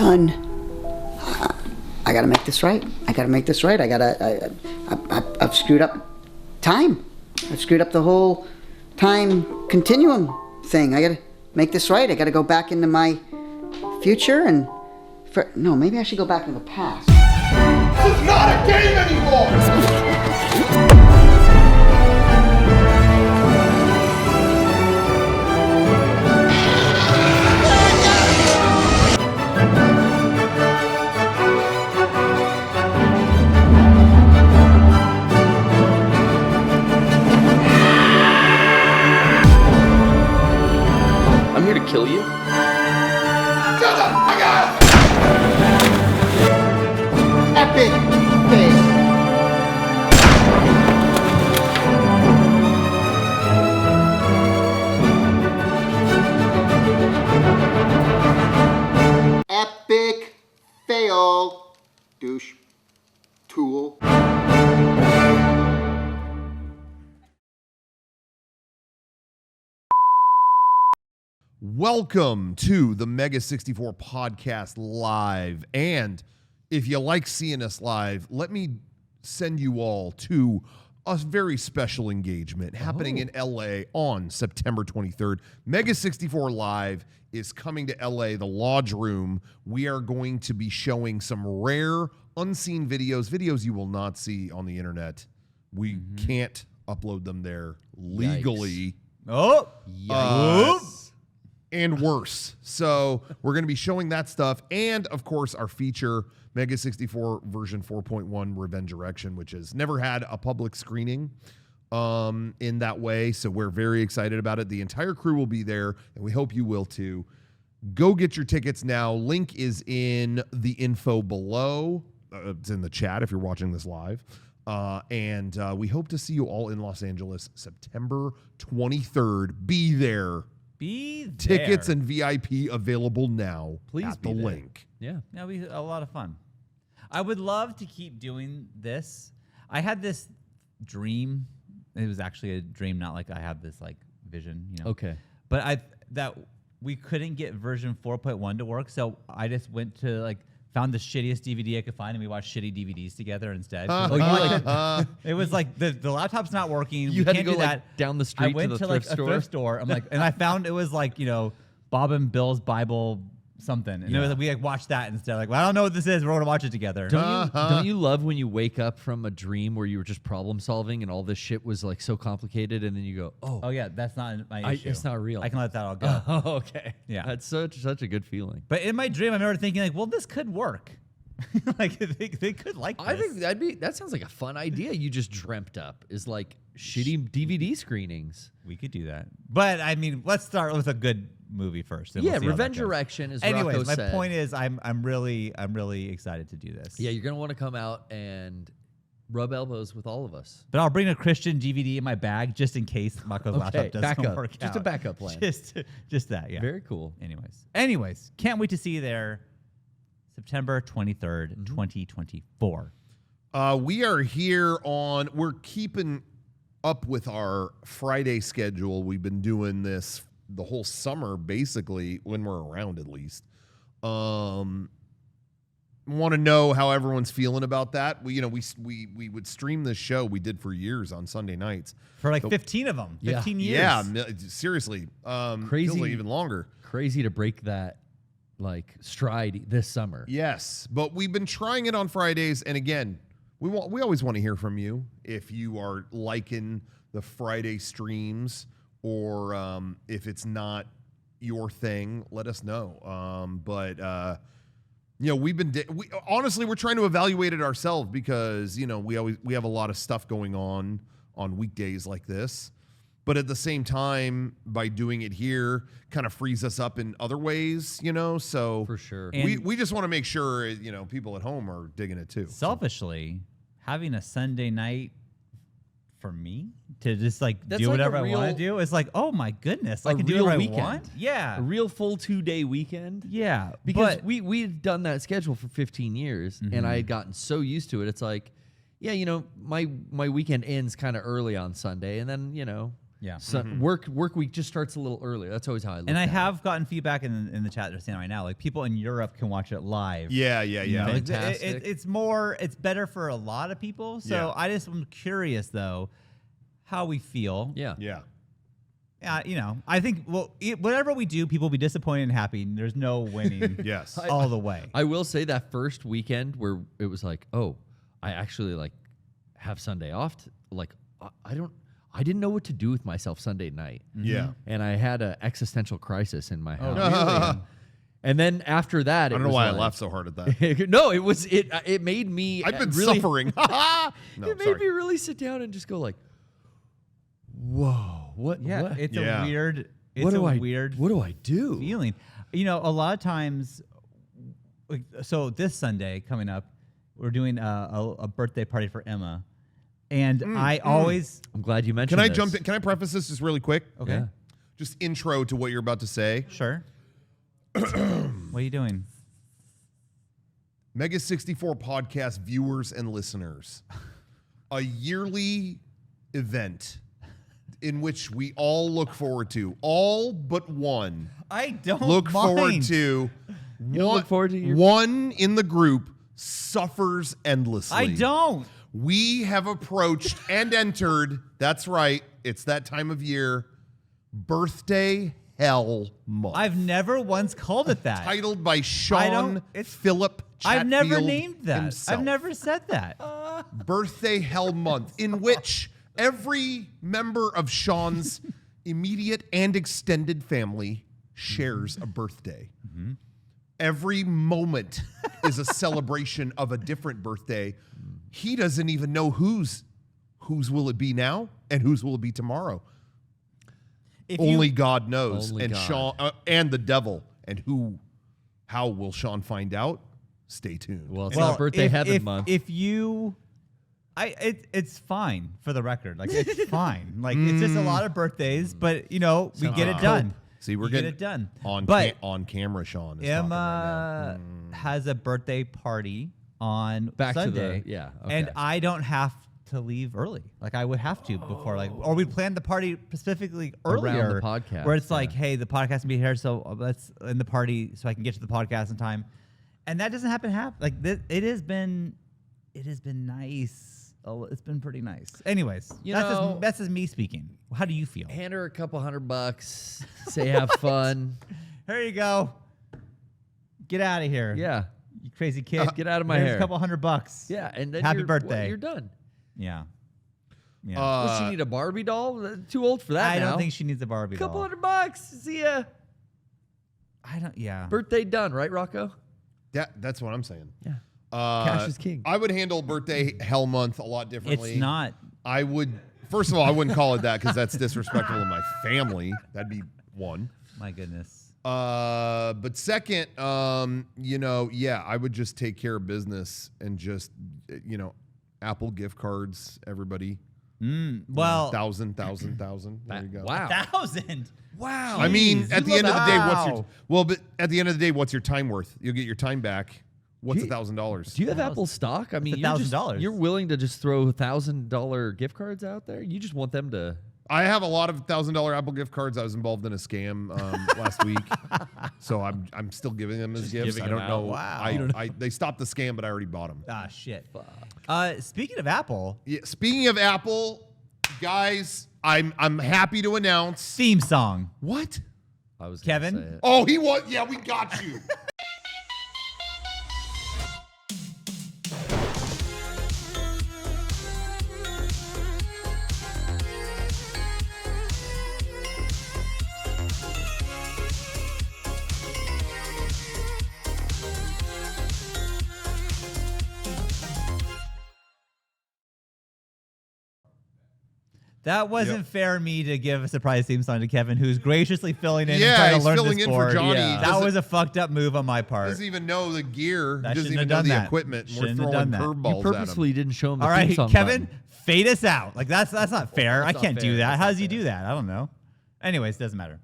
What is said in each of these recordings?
done. I gotta make this right. I've screwed up time. I've screwed up the whole time continuum thing. I gotta make this right. I gotta go back into my future and... No, maybe I should go back into the past. This is not a game anymore! I'm here to kill you. Shut up! I got it! Epic fail. Epic fail. Douche. Tool. Welcome to the Mega64 podcast live. And if you like seeing us live, let me send you all to a very special engagement happening in LA on September 23rd. Mega64 Live is coming to LA, the Lodge Room. We are going to be showing some rare, unseen videos you will not see on the internet. We can't upload them there legally. Oh, And worse. So we're going to be showing that stuff. And, of course, our feature, Mega64 version 4.1 Revenge Erection, which has never had a public screening in that way. So we're very excited about it. The entire crew will be there, and we hope you will too. Go get your tickets now. Link is in the info below. It's in the chat if you're watching this live. And we hope to see you all in Los Angeles September 23rd. Be there. be there. Tickets and VIP available now. Please at be the there. link. Yeah. That'll be a lot of fun. I would love to keep doing this. I had this dream. It was actually a dream, not like I have this like vision, you know. Okay. But that we couldn't get version 4.1 to work, so I just went to found the shittiest DVD I could find, and we watched shitty DVDs together instead. It was like the laptop's not working. You we had to can't go do that. Down the street I went to the a thrift store. thrift store. I'm like, and I found it was Bob and Bill's Bible something, and it was we watched that instead. Well, I don't know what this is. We're gonna watch it together. Don't you love when you wake up from a dream where you were just problem solving and all this shit was so complicated, and then you go, oh yeah, that's not my issue. It's not real. I can let that all go. Oh, okay. Yeah, that's such a good feeling. But in my dream, I remember thinking well, this could work. They could like this. I think that sounds like a fun idea. You just dreamt up is shitty DVD screenings. We could do that, but I mean, let's start with a good movie first. Yeah, Revenge Erection is. Anyways, Rocco my said. point is, I'm really excited to do this. Yeah, you're gonna want to come out and rub elbows with all of us. But I'll bring a Christian DVD in my bag just in case Rocco's laptop doesn't work out. Just a backup plan. Just that. Yeah. Very cool. Anyways, can't wait to see you there. September 23rd, 2024. We are here we're keeping up with our Friday schedule. We've been doing this the whole summer, basically, when we're around at least. Want to know how everyone's feeling about that. We would stream this show we did for years on Sunday nights. For 15 of them. 15 years. Yeah, seriously. Crazy. Feels like even longer. Crazy to break that stride this summer. Yes, but we've been trying it on Fridays, and again, we always want to hear from you if you are liking the Friday streams, or if it's not your thing, let us know. Honestly, we're trying to evaluate it ourselves because we have a lot of stuff going on weekdays like this. But at the same time, by doing it here, kind of frees us up in other ways, So for sure, we just want to make sure people at home are digging it too. Selfishly, having a Sunday night for me to just That's do whatever I want to do, it's oh my goodness, I can do whatever I want. Yeah, a real full 2-day weekend. Yeah, because we'd done that schedule for 15 years, and I had gotten so used to it. It's my weekend ends kind of early on Sunday, and then Yeah. So work week just starts a little earlier. That's always how I look And I at it. have gotten feedback in the chat they're saying right now. Like people in Europe can watch it live. Yeah. Like, Fantastic. it's better for a lot of people. So Yeah. I just am curious though how we feel. Yeah. Yeah. I think whatever we do, people will be disappointed and happy. And there's no winning. Yes. all the way. I will say that first weekend where it was like, oh, I actually like have Sunday off. I didn't know what to do with myself Sunday night. Yeah. And I had an existential crisis in my house. Really? And then after that, I don't know why I laughed so hard at that. No, it made me. I've been really, suffering. It made me really sit down and just go like, whoa, what? Yeah, what? it's Yeah. a weird. It's What do a I weird What do I do? feeling. You know, a lot of times. So this Sunday coming up, we're doing a birthday party for Emma, and I always. I'm glad you mentioned. Can I this. jump in? Can I preface this just really quick? Okay. Yeah. Just intro to what you're about to say. Sure. What are you doing? Mega64 podcast viewers and listeners, a yearly event in which we all look forward to, all but one I don't look forward mind. to. don't look forward to your- One in the group suffers endlessly. I don't. We have approached and entered, that's right, it's that time of year, Birthday Hell Month. I've never once called it that. Titled by I Sean don't- it's- Philip I've never Chatfield named that. himself. I've never said that. Birthday Hell Month, in which every member of Sean's immediate and extended family shares a birthday. Every moment is a celebration of a different birthday. He doesn't even know whose will it be now and whose will it be tomorrow. Only God knows, Only and God. Sean and the devil, and how will Sean find out? Stay tuned. Well, it's not birthday heaven month. If you, it's fine for the record. Like it's fine. Like it's just a lot of birthdays, but you know we get it done. See, we're We get getting it done. on on camera. Sean is talking right Emma now. has a birthday party on Back to the- Sunday. yeah, And okay. I don't have to leave early. Like I would have to before, like, or we planned the party specifically Around the earlier, podcast, where it's like, yeah. hey, the podcast can be here, so let's in the party so I can get to the podcast in time. And that doesn't happen. Like it has been nice. Oh, it's been pretty nice. Anyways, that's just me speaking. How do you feel? Hand her a couple $100. Say have fun. Here you go. Get out of here. Yeah. You crazy kid. Get out of my Here's hair. a couple $100. Yeah, and then Happy you're, birthday. You're done. Yeah. Yeah. Does she need a Barbie doll? Too old for that I now. don't think she needs a Barbie Couple doll. $100. See ya. I don't. Yeah. Birthday done, right, Rocco? That's what I'm saying. Yeah. Cash is king. I would handle Birthday Hell Month a lot differently. It's not. I would. First of all, I wouldn't call it that because that's disrespectful to my family. That'd be one. My goodness. But second, I would just take care of business and just, Apple gift cards, everybody. Well, 1,000. There you go. Wow. 1,000. Wow. I mean, Jeez, at the you end of the love day, that. but at the end of the day, what's your time worth? You'll get your time back. What's $1,000? Do you have Apple stock? I mean, $1,000. You're willing to just throw $1,000 gift cards out there? You just want them to. I have a lot of $1,000 Apple gift cards. I was involved in a scam last week, so I'm still giving them as gifts. giving I don't them know. out. Wow. They stopped the scam, but I already bought them. Ah, shit. Speaking of Apple, Yeah, speaking of Apple, guys, I'm happy to announce. theme song. What? I was Kevin? Say it. Oh, he was. Yeah, we got you. That wasn't Yep. fair of me to give a surprise theme song to Kevin, who's graciously filling in and Yeah, trying to he's learn filling this in for board. Johnny. Yeah. That Doesn't- was a fucked up move on my part. Doesn't even know the gear. That Doesn't shouldn't even have know done the that. equipment. And we're Shouldn't have throwing done that. You curveballs at him. purposely didn't show him the All theme right, song Kevin, button. fade us out. Like that's not fair. I not can't do fair. that. That's How not does you fair. do that? I don't know. Anyways, doesn't matter.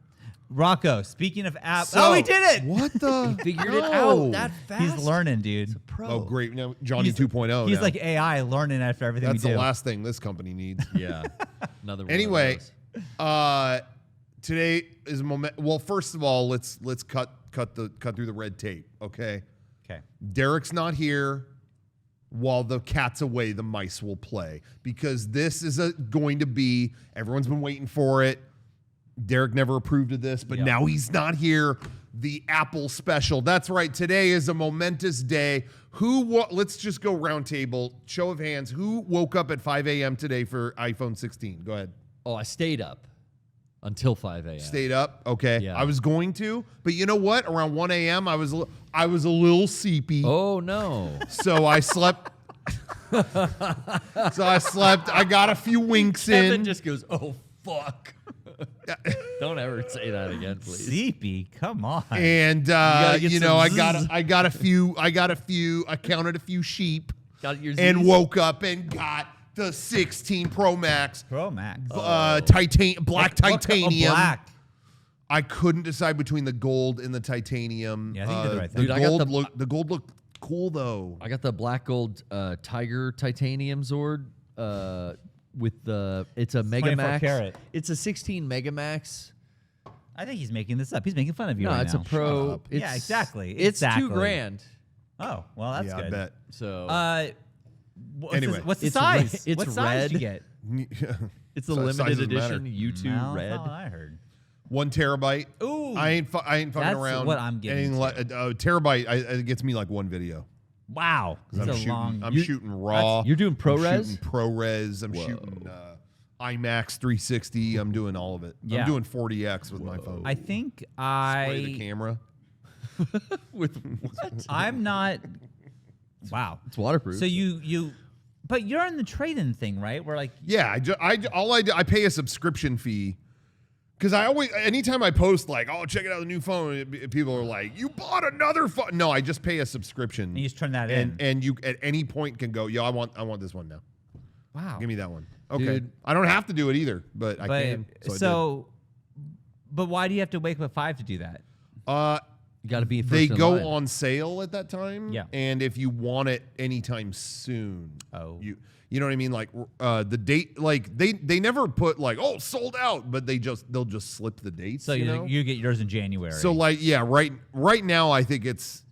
Rocco, speaking of app. So- Oh, he did it. What the? Figured it No. out that fast. He's learning, dude. Pro. Oh, great. Now, Johnny He's- 2.0. He's now. like AI learning after everything That's we the do. last thing this company needs. Yeah. Another one. Anyway, Of those. Today is a moment. Well, first of all, let's cut through the red tape. Okay. Okay. Derek's not here. While the cat's away, the mice will play, because this is going to be. Everyone's been waiting for it. Derek never approved of this, but now he's not here. The Apple special. That's right. Today is a momentous day. Let's just go round table. Show of hands. Who woke up at 5 a.m. today for iPhone 16? Go ahead. Oh, I stayed up until 5 a.m. Stayed up? Okay. Yeah. I was going to, but you know what? Around 1 a.m., I was a little sleepy. Oh, no. So I slept. I got a few winks in. Kevin just goes, oh, fuck. Don't ever say that again, please. Sleepy, come on. And gotta get some I counted a few sheep Got your and Z's? woke up and got the 16 Pro Max. Pro Max. Black titanium. Black. I couldn't decide between the gold and the titanium. Yeah, I think you did the right thing. Dude, I got The gold looked cool though. I got the black gold Tiger titanium Zord with it's a Mega 24 Max. karat. It's a 16 Mega Max. I think he's making this up. He's making fun of you No, right it's now. a Pro. Shut up. It's, Yeah, exactly. It's Exactly. $2,000. Oh, well, that's Yeah, good. I bet. So Anyway. What's the It's size? red- it's what size did you red. get? it's the Size limited doesn't matter. edition U2 No, red. that's not what I heard. 1 terabyte. Ooh. I ain't fucking That's around. what I'm getting Anything like a terabyte, it gets me like one video. Wow. I'm That's a shooting. long. I'm shooting raw. You're doing I'm ProRes? shooting ProRes. I'm shooting IMAX 360. I'm doing all of it. Yeah. I'm doing 40x with my phone. I think Spray the camera. With what? I'm not. Wow. It's waterproof. So but you're in the trade-in thing, right? Where like, Yeah, I pay a subscription fee. Because anytime I post like, oh, check it out, the new phone, people are like, you bought another phone. No, I just pay a subscription. and you just turn that in. And you at any point can go, I want this one now. Wow. Give me that one. Okay. Dude. I don't have to do it either, but I can. But why do you have to wake up at 5 to do that? I did. you got to be first They in go line. on sale at that time. Yeah. And if you want it anytime soon, Oh. you know what I mean? Like the date, like they never put like, oh, sold out, but they'll just slip the dates. So you get yours in January. So like, yeah, right now I think it's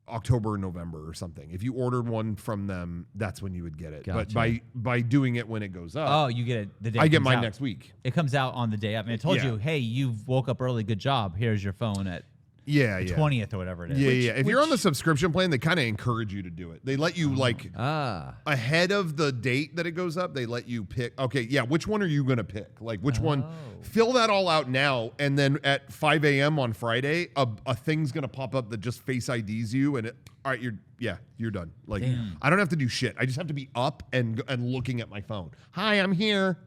October or November or something. If you ordered one from them, that's when you would get it. Gotcha. But by doing it when it goes up, oh, you get it the day I it get comes mine out. next week. It comes out on the day up. And I told Yeah. you, hey, you woke up early. Good job. Here's your phone at Yeah, the yeah. 20th or whatever it is. Yeah, yeah. If you're on the subscription plan, they kind of encourage you to do it. They let you like ahead of the date that it goes up. They let you pick. Okay, yeah. Which one are you gonna pick? Like which one? Fill that all out now, and then at 5 a.m. on Friday, a thing's gonna pop up that just face IDs you, and all right, you're done. Like I don't have to do shit. I just have to be up and looking at my phone. Hi, I'm here.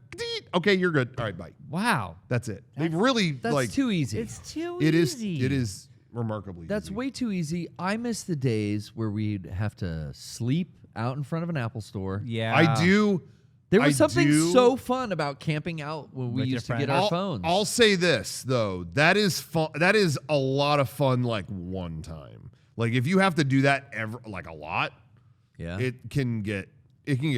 Okay, you're good. All right, bye. Wow. That's it. They've really That's like too easy. It's too it is. easy. It is remarkably. That's easy. way too easy. I miss the days where we'd have to sleep out in front of an Apple store. Yeah. I do. There was I something do. so fun about camping out when we With your used to get friends. our phones. I'll say this though, that is fun. That is a lot of fun. Like one time, like if you have to do that like a lot, yeah. it can get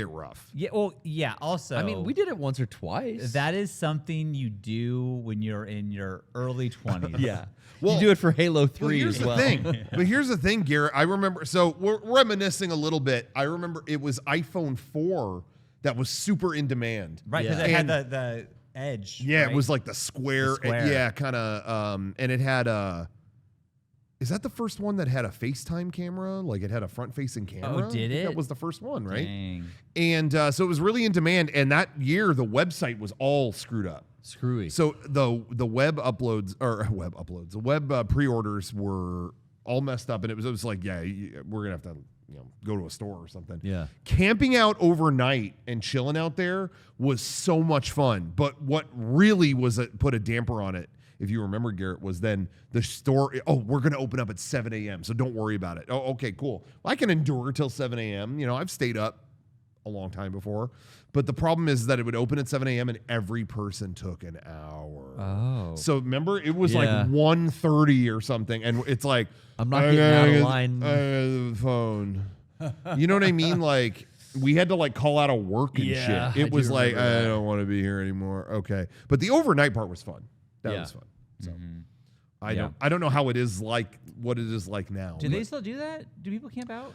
rough. Yeah. Well, yeah. Also, I mean, we did it once or twice. That is something you do when you're in your early 20s. yeah. Well, you do it for Halo 3 Well, here's as well. the thing. But here's the thing, Garrett. I remember. So we're reminiscing a little bit. I remember it was iPhone 4 that was super in demand. Right. Because Yeah. it had And- the edge. Yeah, right? it was like the square. square. Yeah, kind of. And it had a. Is that the first one that had a FaceTime camera? Like it had a front-facing camera. Oh, did I think it? That was the first one, right? Dang. And so it was really in demand. And that year, the website was all screwed up. Screwy. So the web uploads the web pre-orders were all messed up, and it was like, yeah, we're gonna have to go to a store or something. Yeah. Camping out overnight and chilling out there was so much fun. But what really put a damper on it, if you remember, Garrett, was then the store. Oh, we're gonna open up at 7 a.m. So don't worry about it. Oh, okay, cool. Well, I can endure till 7 a.m. I've stayed up a long time before. But the problem is that it would open at 7 a.m. and every person took an hour. Oh. So remember, it was Yeah. like 1:30 or something, and it's like I'm not getting out of line. I got the phone. You know what I mean? Like we had to like call out of work and Yeah, shit. I It do was like, remember I that. don't want to be here anymore. Okay. But the overnight part was fun. That Yeah. was fun. So Yeah. I don't know how it is like, what it is like now. Do they but still do that? Do people camp out?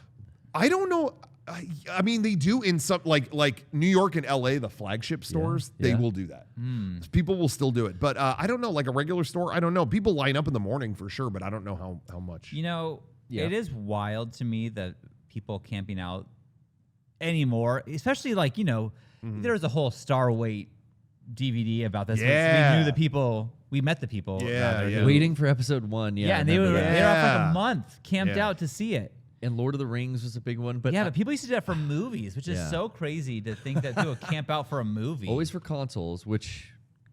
I don't know. I mean, they do in some like New York and LA, the flagship stores, they yeah. will do that. People will still do it. But I don't know, like a regular store, I don't know. People line up in the morning for sure, but I don't know how much. You know, Yeah. it is wild to me that people camping out anymore, especially like, there's a whole Star Wait DVD about this. Yeah. We knew the people, we met the people. Yeah, rather, yeah. who- Waiting for episode 1. Yeah, Yeah, I and they were remember that. there for like Yeah. a month, camped Yeah. out to see it. And Lord of the Rings was a big one, but But people used to do that for movies, which is Yeah. so crazy to think that people camp out for a movie. always for consoles, which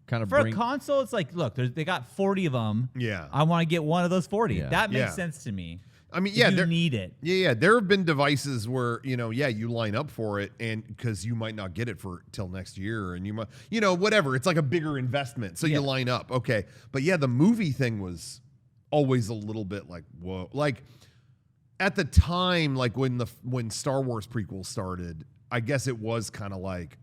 kind of for bring a console, it's like, look, they got 40 of them. Yeah. I want to get one of those 40. Yeah. That makes Yeah. sense to me. I mean, If yeah, you need it. Yeah. There have been devices where, you line up for it and because you might not get it for till next year and you might, whatever. It's like a bigger investment. So Yeah. you line up. Okay. But yeah, the movie thing was always a little bit like, whoa. Like at the time, like when Star Wars prequels started, I guess it was kind of like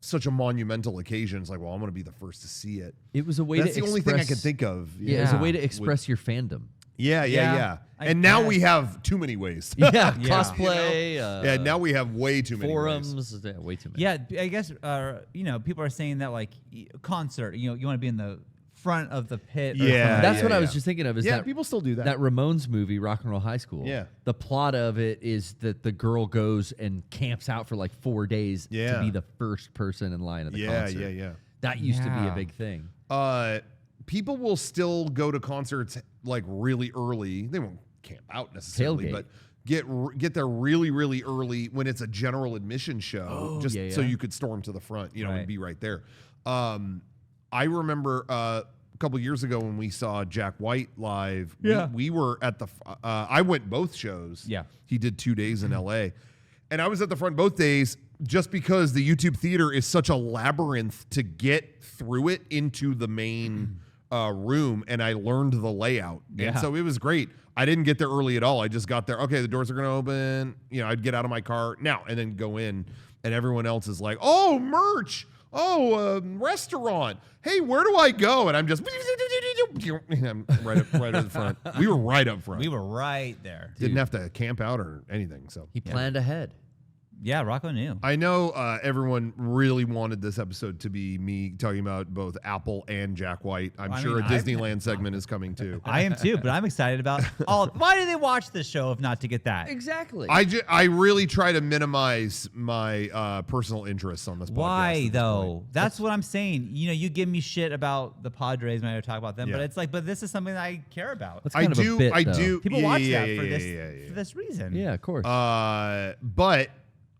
such a monumental occasion. It's like, well, I'm going to be the first to see it. it was a way That's to the only thing I express- could think of. Yeah, it was a way to Yeah. express your fandom. Yeah. Yeah, I And now we guess. have too many ways. Yeah, Yeah. cosplay. Yeah, now we have way too many ways. forums. Way too many. Yeah, I guess people are saying that like concert. You want to be in the front of the pit. or Yeah, something. That's what I was yeah. just thinking of. Is Yeah, that people still do that. That Ramones movie, Rock and Roll High School. Yeah. The plot of it is that the girl goes and camps out for like 4 days Yeah. to be the first person in line at the Yeah, concert. yeah. That used to be a Yeah. big thing. People will still go to concerts like really early. They won't camp out necessarily, Tailgate. but get there really, really early when it's a general admission show, just yeah, so yeah. you could storm to the front, and Right. be right there. I remember a couple years ago when we saw Jack White live. Yeah. we were at the. I went both shows. Yeah. he did 2 days in L.A. And I was at the front both days just because the YouTube theater is such a labyrinth to get through it into the main room, and I learned the layout. Yeah. And so it was great. I didn't get there early at all. I just got there. Okay, the doors are going to open. I'd get out of my car now and then go in, and everyone else is like, oh, merch. Oh, restaurant. Hey, where do I go? And I'm just I'm right at the front. We were right up front. We were right there. Didn't have to camp out or anything. So He planned ahead. Yeah, Rocco knew. I know everyone really wanted this episode to be me talking about both Apple and Jack White. I'm I sure mean, a Disneyland segment is coming too. I am too, but I'm excited about all. Why do they watch this show if not to get that? Exactly. I really try to minimize my personal interests on this podcast. at Why this though? point. That's what I'm saying. You give me shit about the Padres when I talk about them, but Yeah. it's like, but this is something that I care about. That's I kind of a do. bit, I though. do. People yeah, watch yeah, that yeah, for yeah, this yeah, yeah. for this reason. Yeah, of course. But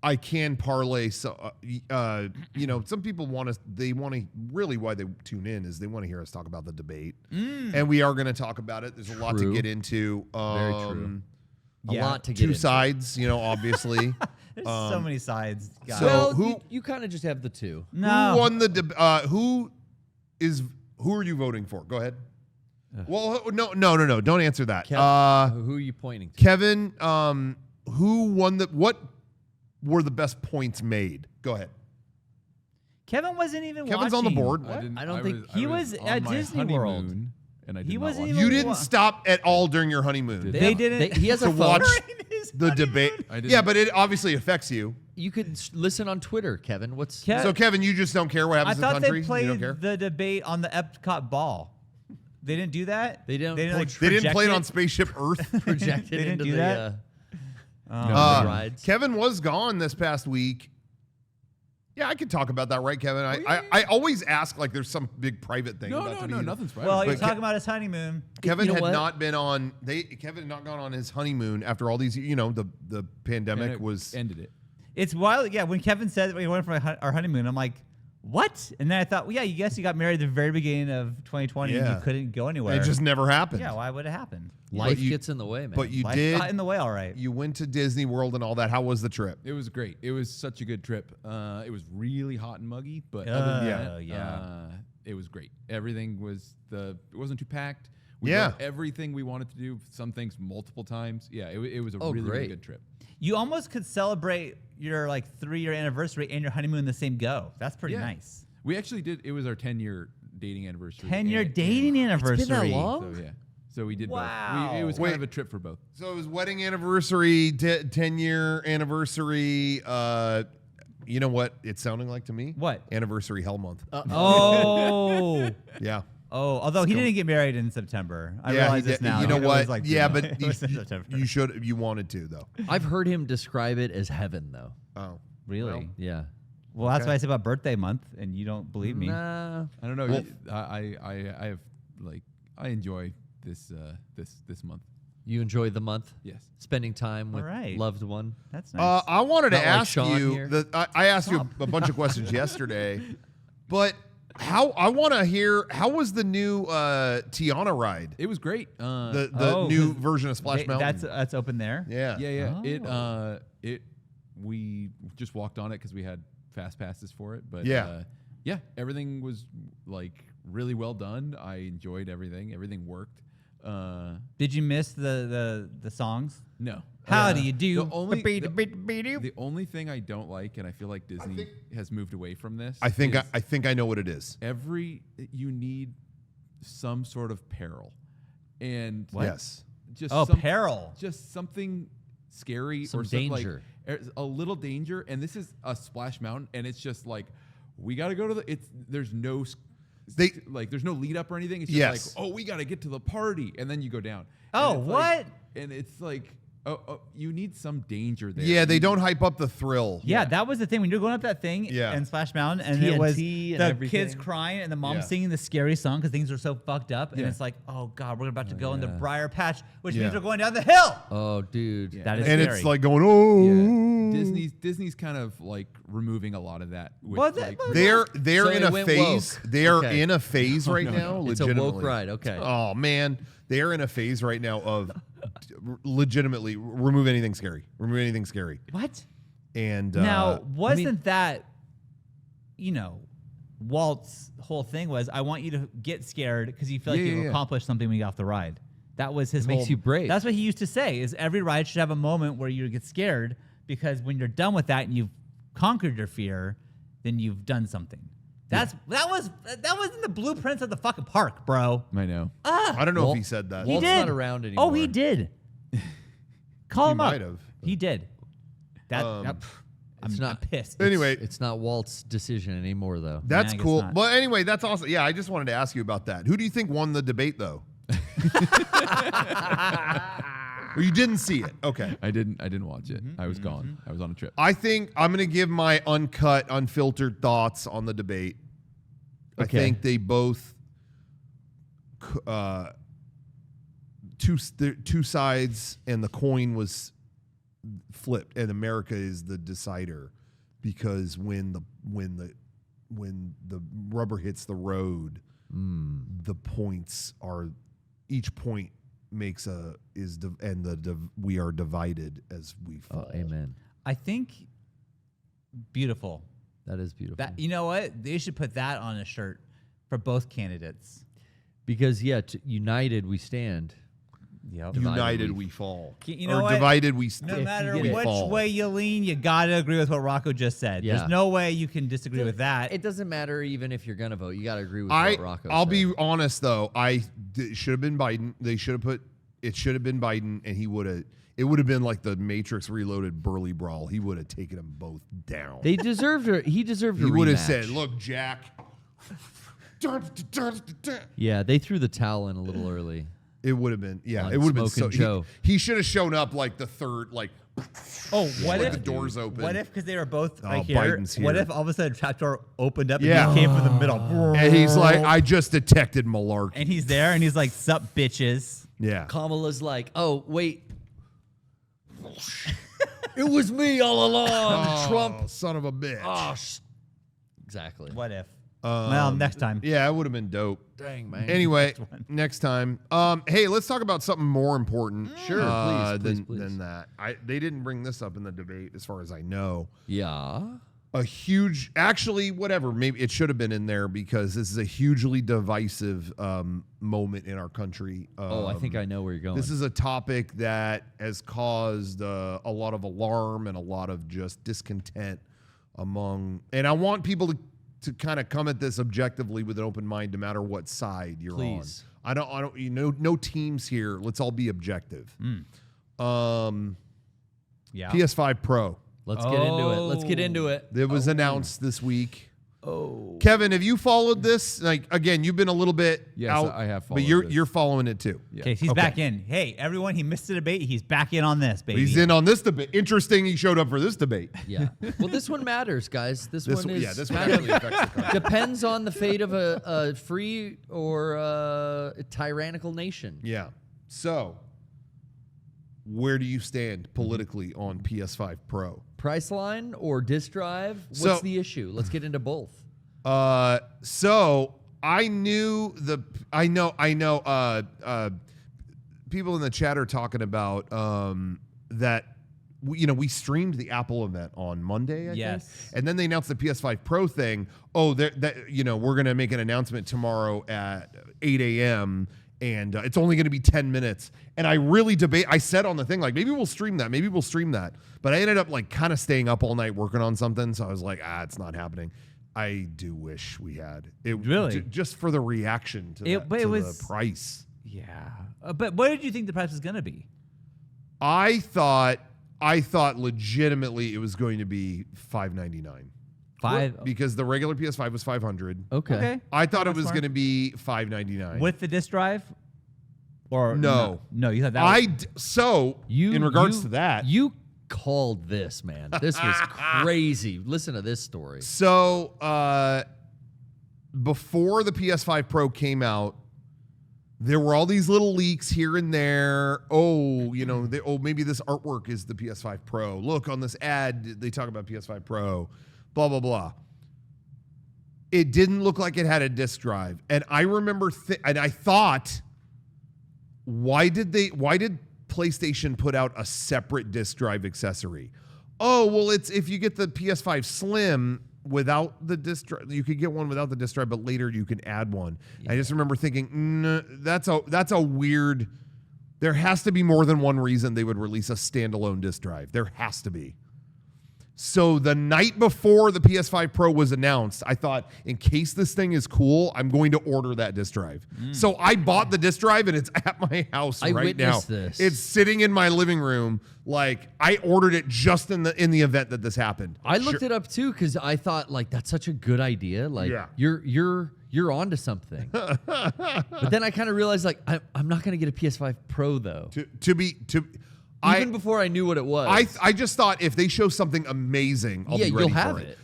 I can parlay. So, some people want to. Really, why they tune in is they want to hear us talk about the debate, and we are going to talk about it. There's a lot to True. get into. Very true. A Yeah. lot to get Two into. sides, obviously. There's so many sides. Guys. so- Well, who- you kind of just have the two. no. Who won the debate? Who are you voting for? Go ahead. Well, no. Don't answer that. Who are you pointing to? Kevin, who won what were the best points made? Go ahead. Kevin wasn't even Kevin's watching. on the board. I don't think- He was at Disney World. And I He did not wasn't watch even- it. You didn't stop at all during your honeymoon. They didn't. He has a To phone. watch His the honeymoon. debate. I didn't- Yeah, but it obviously affects you. You could listen on Twitter, Kevin. What's Kev- So, Kevin, you just don't care what I happens in the thought country? they You don't played care? the debate on the Epcot ball. They didn't do that. They don't They didn't, like, play- They didn't play it project on Spaceship Earth. projected They didn't into do the, that? the Uh, rides? Kevin was gone this past week. Yeah, I could talk about that, right, Kevin? I always ask like there's some big private thing. about to be- nothing's right. Well, you're But talking about his honeymoon. Kevin You know had what? not been on. Kevin had not gone on his honeymoon after all these. The pandemic was. ended it. It's wild. Yeah, when Kevin said we went for our honeymoon, I'm like, what? And then I thought, well, yeah, you guess you got married at the very beginning of 2020 and Yeah. you couldn't go anywhere. It just never happened. yeah, why would it happen? Life you- gets in the way, man. But you Life did. got in the way, all right. You went to Disney World and all that. How was the trip? It was great. It was such a good trip. It was really hot and muggy, but Oh, other than yeah. that, Yeah. it was great. Everything was it wasn't too packed. We Yeah. did everything we wanted to do. Some things multiple times. Yeah, it was a Oh, really great. good trip. You almost could celebrate your like 3-year anniversary and your honeymoon in the same go. That's pretty Yeah. nice. We actually did. It was our 10-year dating anniversary. 10-year and- dating anniversary. It's been that long? So yeah. So we did Wow. both. It was Wait. kind of a trip for both. So it was wedding anniversary, 10-year anniversary. You know what it's sounding like to me? What? Anniversary hell month. Oh. Yeah. Oh, although he didn't get married in September. I Yeah, realize he this did- now. You know It was what? like Yeah, June. but It was in September. you wanted to though. I've heard him describe it as heaven, though. Oh. Really? Yeah. Well, that's what I said about birthday month, and you don't believe me. Nah. I don't know. Well- I have like I enjoy this this month. You enjoy the month? Yes. Spending time with right. loved one? That's nice. I wanted to Not like ask Sean you. here. I asked you a bunch of questions yesterday, but I want to hear how was the new Tiana ride? It was great. The Oh, new 'cause version of Splash Mountain. That's open there. yeah. yeah. Oh. We just walked on it because we had fast passes for it. But Yeah. yeah, everything was like really well done. I enjoyed everything. Everything worked. Did you miss the songs? No. How do you do? The only thing I don't like, and I feel like Disney has moved away from this. I think is I think I know what it is. you need some sort of peril, and Yes. just Oh, peril. just something scary Some or something danger. like a little danger. And this is a Splash Mountain, and it's just like we got to go to the. There's no. There's no lead up or anything. It's just Yes. like, oh, we got to get to the party, and then you go down. Oh, And it's like- what? and it's like, you need some danger there. Yeah, they don't hype up the thrill. Yeah, that was the thing when you're going up that thing Yeah. in Splash Mountain, and it was TNT and the everything. kids crying and the mom Yeah. singing the scary song because things are so fucked up, and Yeah. it's like, oh god, we're about to go in the briar patch, which Yeah. means we're going down the hill. Oh, dude. Yeah. That is And scary. it's like going, oh. Yeah. Disney's kind of like removing a lot of that. With Well, like, They're So in it a went phase. woke. They're Okay. in a phase right now. It's a legitimately. woke ride. Okay. Oh man, they're in a phase right now of legitimately remove anything scary. Remove anything scary. What? And Now, wasn't that, Walt's whole thing was, I want you to get scared because you feel like Yeah, you've yeah. accomplished something when you get off the ride. That was his Makes whole- you brave. That's what he used to say, is every ride should have a moment where you get scared because when you're done with that and you've conquered your fear, then you've done something. That was in the blueprints of the fucking park, bro. I know. I don't know Walt- if he said that. He Walt's did. not around anymore. Oh, he did. Call He him up. might have. He did. I'm not- pissed. Anyway, It's not Walt's decision anymore, though. that's I guess cool. not. But anyway, that's awesome. Yeah, I just wanted to ask you about that. Who do you think won the debate though? Or you didn't see it? Okay. I didn't watch it. I was gone. I was on a trip. I think I'm going to give my uncut, unfiltered thoughts on the debate. I Okay. think they both two sides, and the coin was flipped, and America is the decider, because when the rubber hits the road, the points are, each point makes we are divided as we fall. Oh, amen. I think beautiful. That is beautiful. That, you know what? They should put that on a shirt for both candidates. Because, united we stand. Yep. United we fall. You know or what? divided we No If matter you which get it. fall. way you lean, you gotta agree with what Rocco just said. Yeah. There's no way you can disagree with that. It doesn't matter even if you're going to vote. You got to agree with what Rocco I'll said. be honest though. Should have been Biden. They should have put. It should have been Biden, and he would have. It would have been like the Matrix Reloaded Burly Brawl. He would have taken them both down. He deserved a he would have said, rematch. "Look, Jack." Yeah, they threw the towel in a little early. It would have been. Yeah, On it would have been so. Smokin' Joe. He should have shown up like the third. Like, Oh, what with if the doors open? What if because they were both Oh, right here? Biden's What here. if all of a sudden a trapdoor opened up Yeah. and he came from the middle? And he's like, "I just detected malarkey." And he's there and he's like, "Sup, bitches." Yeah. Kamala's like, oh, wait. It was me all along, Trump. Oh, son of a bitch. Oh, exactly. What if? Well, next time. Yeah, it would have been dope. Dang, man. Anyway, next time. Hey, let's talk about something more important. Sure, please, than that. They didn't bring this up in the debate, as far as I know. Yeah. a huge, actually, whatever, maybe it should have been in there because this is a hugely divisive moment in our country. I think I know where you're going. This is a topic that has caused a lot of alarm and a lot of just discontent among, and I want people to kind of come at this objectively with an open mind, no matter what side you're Please. on. I don't, no teams here. Let's all be objective. Yeah. PS5 Pro. Let's get into it. Let's get into it. It was announced this week. Oh. Kevin, have you followed this? Like, again, you've been a little bit Yes, out, I have but followed you're this. following it too. Okay, he's back in. Hey, everyone, he missed the debate. He's back in on this, baby. He's in on this debate. Interesting, he showed up for this debate. Yeah. Well, this one matters, guys. This one is this one kind actually of affects the country. depends on the fate of a free or a tyrannical nation. Yeah. So, where do you stand politically on PS5 Pro? Price line or disk drive? What's So- the issue? Let's get into both. So I know people in the chat are talking about that we streamed the Apple event on Monday, I Yes. think. And then they announced the PS5 Pro thing. Oh, we're going to make an announcement tomorrow at 8 a.m. and it's only going to be 10 minutes. And I really I said on the thing, like, maybe we'll stream that. But I ended up like kind of staying up all night working on something. So I was like, it's not happening. I do wish we had it. Really? Just for the reaction to, the price. Yeah. But what did you think the price was going to be? I thought legitimately it was going to be $599. Because the regular PS5 was $500. Okay. I thought it was smart. going to be $599. With the disk drive? Or No. No, you thought that was... In regards to that, You called this, man. This was crazy. Listen to this story. So before the PS5 Pro came out, there were all these little leaks here and there. Maybe this artwork is the PS5 Pro. Look, on this ad, they talk about PS5 Pro, blah, blah, blah. It didn't look like it had a disk drive. And I remember, and I thought, why did PlayStation put out a separate disk drive accessory? Oh, well, it's if you get the PS5 Slim without the disk drive, you could get one without the disk drive, but later you can add one. Yeah. I just remember thinking, that's a weird. There has to be more than one reason they would release a standalone disk drive. There has to be. So the night before the PS5 Pro was announced, I thought, in case this thing is cool, I'm going to order that disk drive. So I bought the disk drive, and it's at my house right now. I witnessed this. It's sitting in my living room. Like, I ordered it just in the event that this happened. I looked it up too because I thought, like, that's such a good idea. Like, Yeah. you're onto something. But then I kind of realized, like, I'm not going to get a PS5 Pro though. Even before I knew what it was. I just thought if they show something amazing, I'll be ready you'll have for it.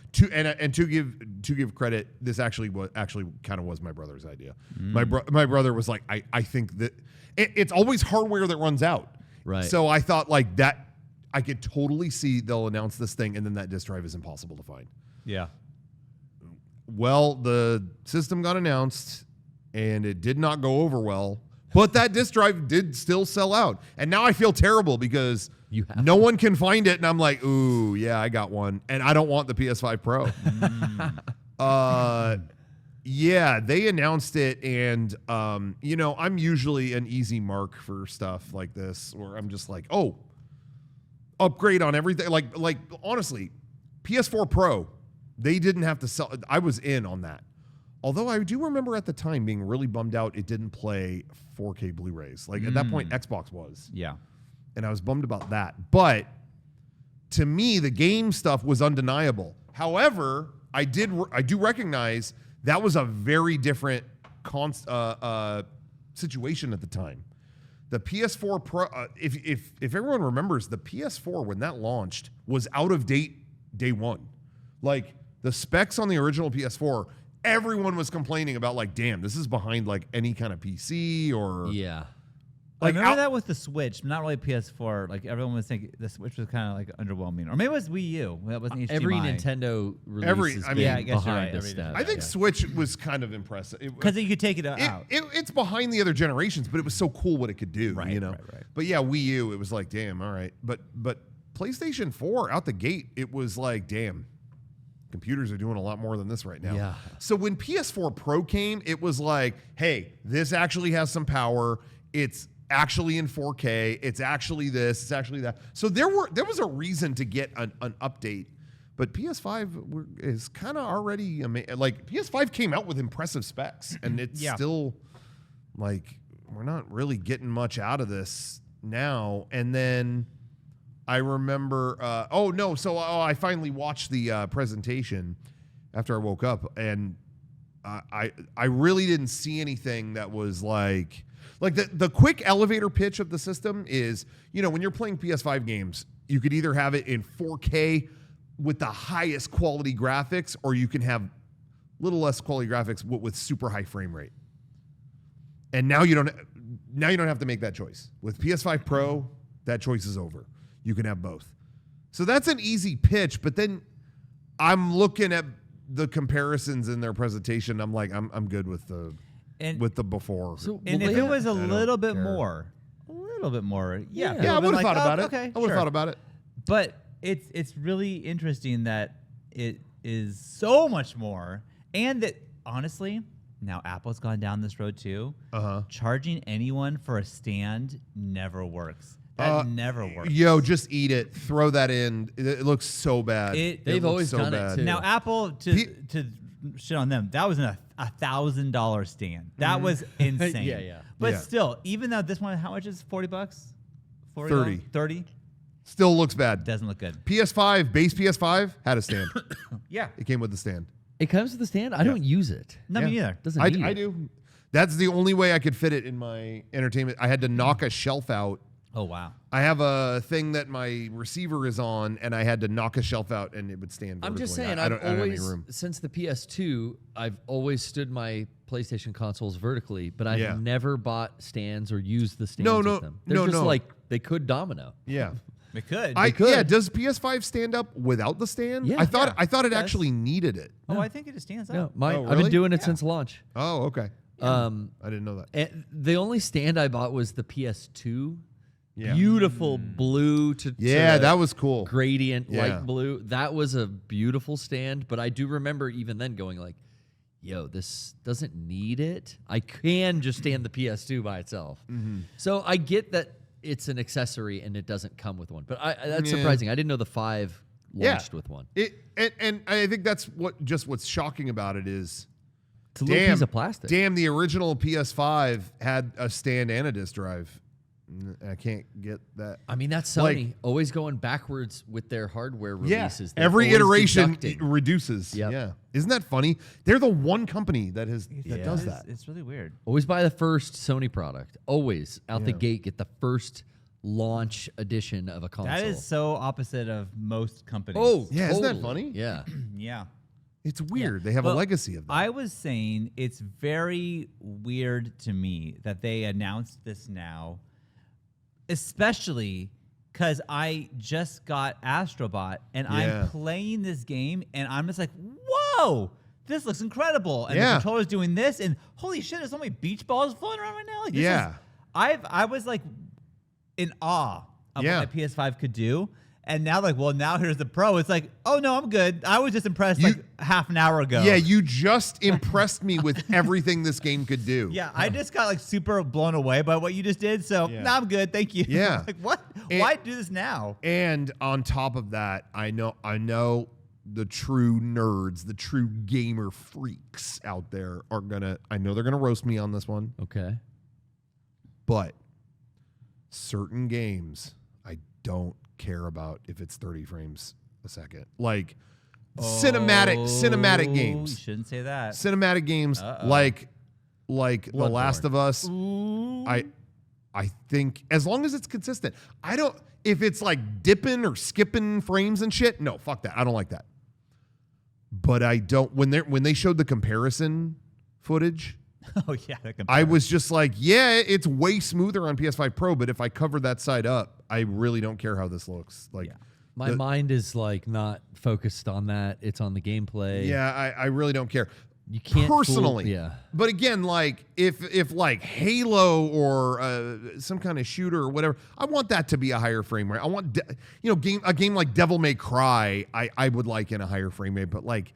To give credit, this actually kind of was my brother's idea. My brother was like, I think that it's always hardware that runs out. Right. So I thought like that, I could totally see they'll announce this thing and then that disk drive is impossible to find. Yeah. Well, the system got announced and it did not go over well. But that disk drive did still sell out. And now I feel terrible because no one can find it. And I'm like, ooh, yeah, I got one. And I don't want the PS5 Pro. Yeah, they announced it. And, I'm usually an easy mark for stuff like this where I'm just like, oh, upgrade on everything. Like honestly, PS4 Pro, they didn't have to sell. I was in on that. Although I do remember at the time being really bummed out it didn't play 4K Blu-rays. Like at that point, Xbox was. Yeah. And I was bummed about that. But to me, the game stuff was undeniable. However, I do recognize that was a very different situation at the time. The PS4 Pro, if everyone remembers, the PS4 when that launched was out of date day one. Like the specs on the original PS4. Everyone was complaining about like, damn, this is behind like any kind of PC or Yeah. like I remember that with the Switch, not really PS4. Like everyone was thinking the Switch was kind of like underwhelming, or maybe it was Wii U. That wasn't HDMI. Every Nintendo release is I being guess you're behind right, this every stuff. I think Switch was kind of impressive because you could take it out. It's behind the other generations, but it was so cool what it could do. Right, right. But yeah, Wii U, it was like, damn, all right. But PlayStation 4 out the gate, it was like, damn. computers are doing a lot more than this right now. Yeah. So when PS4 Pro came, it was like, hey, this actually has some power. It's actually in 4K. It's actually this. It's actually that. So there was a reason to get an update. But PS5 is kind of already like PS5 came out with impressive specs, and it's still like we're not really getting much out of this now. And then I remember, I finally watched the presentation after I woke up, and I really didn't see anything that was like the quick elevator pitch of the system is, when you're playing PS5 games, you could either have it in 4K with the highest quality graphics, or you can have little less quality graphics with super high frame rate. And now you don't have to make that choice. With PS5 Pro, that choice is over. You can have both. So that's an easy pitch, but then I'm looking at the comparisons in their presentation. I'm like, I'm good with the before. So, And well, if they- it was a little bit care. more, yeah, Yeah, I would have thought about it. Okay, I would have thought about it. But it's really interesting that it is so much more, and that honestly, now Apple's gone down this road too. Charging anyone for a stand never works. That never works. Yo, just eat it. Throw that in. It looks so bad. It They've looks always so done it, bad. too. Now Apple to shit on them. That was a $1,000 stand. That was insane. Yeah. But Yeah. still, even though this one, how much is $40? 30. 30 Still looks bad. doesn't look good. PS5, base PS5 had a stand. Yeah, It came with the stand. It comes to the stand. I don't use it. no, me neither. Doesn't I need it. do. That's the only way I could fit it in my entertainment. I had to knock a shelf out. Oh wow. I have a thing that my receiver is on, and I had to knock a shelf out, and it would stand vertically. I'm just saying, I don't have any always, room. since the PS2, I've always stood my PlayStation consoles vertically, but I've never bought stands or used the stands with them. They're just like, they could domino. Yeah. It could. Yeah, does PS5 stand up without the stand? Yeah. I thought it does. actually needed it. I think it just stands No, up. I've really? been doing it since launch. Oh, okay. I didn't know that. And the only stand I bought was the PS2. Yeah. Beautiful blue to That was cool. gradient Yeah. light blue. That was a beautiful stand, but I do remember even then going like, yo, this doesn't need it. I can just stand the PS2 by itself. So I get that it's an accessory and it doesn't come with one, but that's surprising. I didn't know the 5 launched with one. And I think that's what's shocking about it is It's a little piece of plastic. Damn, the original PS5 had a stand and a disk drive. I can't get that. I mean, that's Sony Like- always going backwards with their hardware releases. They're Every always iteration deducting. reduces. Yep. Yeah. Isn't that funny? They're the one company that does that. It's really weird. Always buy the first Sony product. Always out the gate, get the first launch edition of a console. That is so opposite of most companies. Oh, Yeah, isn't that totally. funny? Yeah. yeah. It's weird. They have a Well, legacy of that. I was saying it's very weird to me that they announced this now, especially because I just got Astro Bot and Yeah. I'm playing this game and I'm just like, whoa, this looks incredible. And Yeah. the controller's doing this and holy shit, there's so many beach balls floating around right now. Like, this Yeah. is, I was like in awe of Yeah. what the PS5 could do. And now, now here's the Pro. It's like, oh no, I'm good. I was just impressed like half an hour ago. Yeah, you just impressed me with everything this game could do. Yeah, I just got like super blown away by what you just did. So now I'm good. Thank you. Yeah. Like what? And- Why do this now? And on top of that, I know the true nerds, the true gamer freaks out there are I know they're gonna roast me on this one, Okay. but certain games I don't care about if it's 30 frames a second. Like cinematic You games. shouldn't say that. Cinematic games like The Last of Us. I think as long as it's consistent. If it's like dipping or skipping frames and shit, no, fuck that. I don't like that. But I don't when they showed the comparison footage, Oh yeah, I was just like, yeah, it's way smoother on PS5 Pro, but if I cover that side up, I really don't care how this looks. Like My mind is like not focused on that. It's on the gameplay. yeah, I really don't care. You can't personally. yeah. But again, like if like Halo or some kind of shooter or whatever, I want that to be a higher frame rate. I want a game like Devil May Cry, I would like in a higher frame rate, but like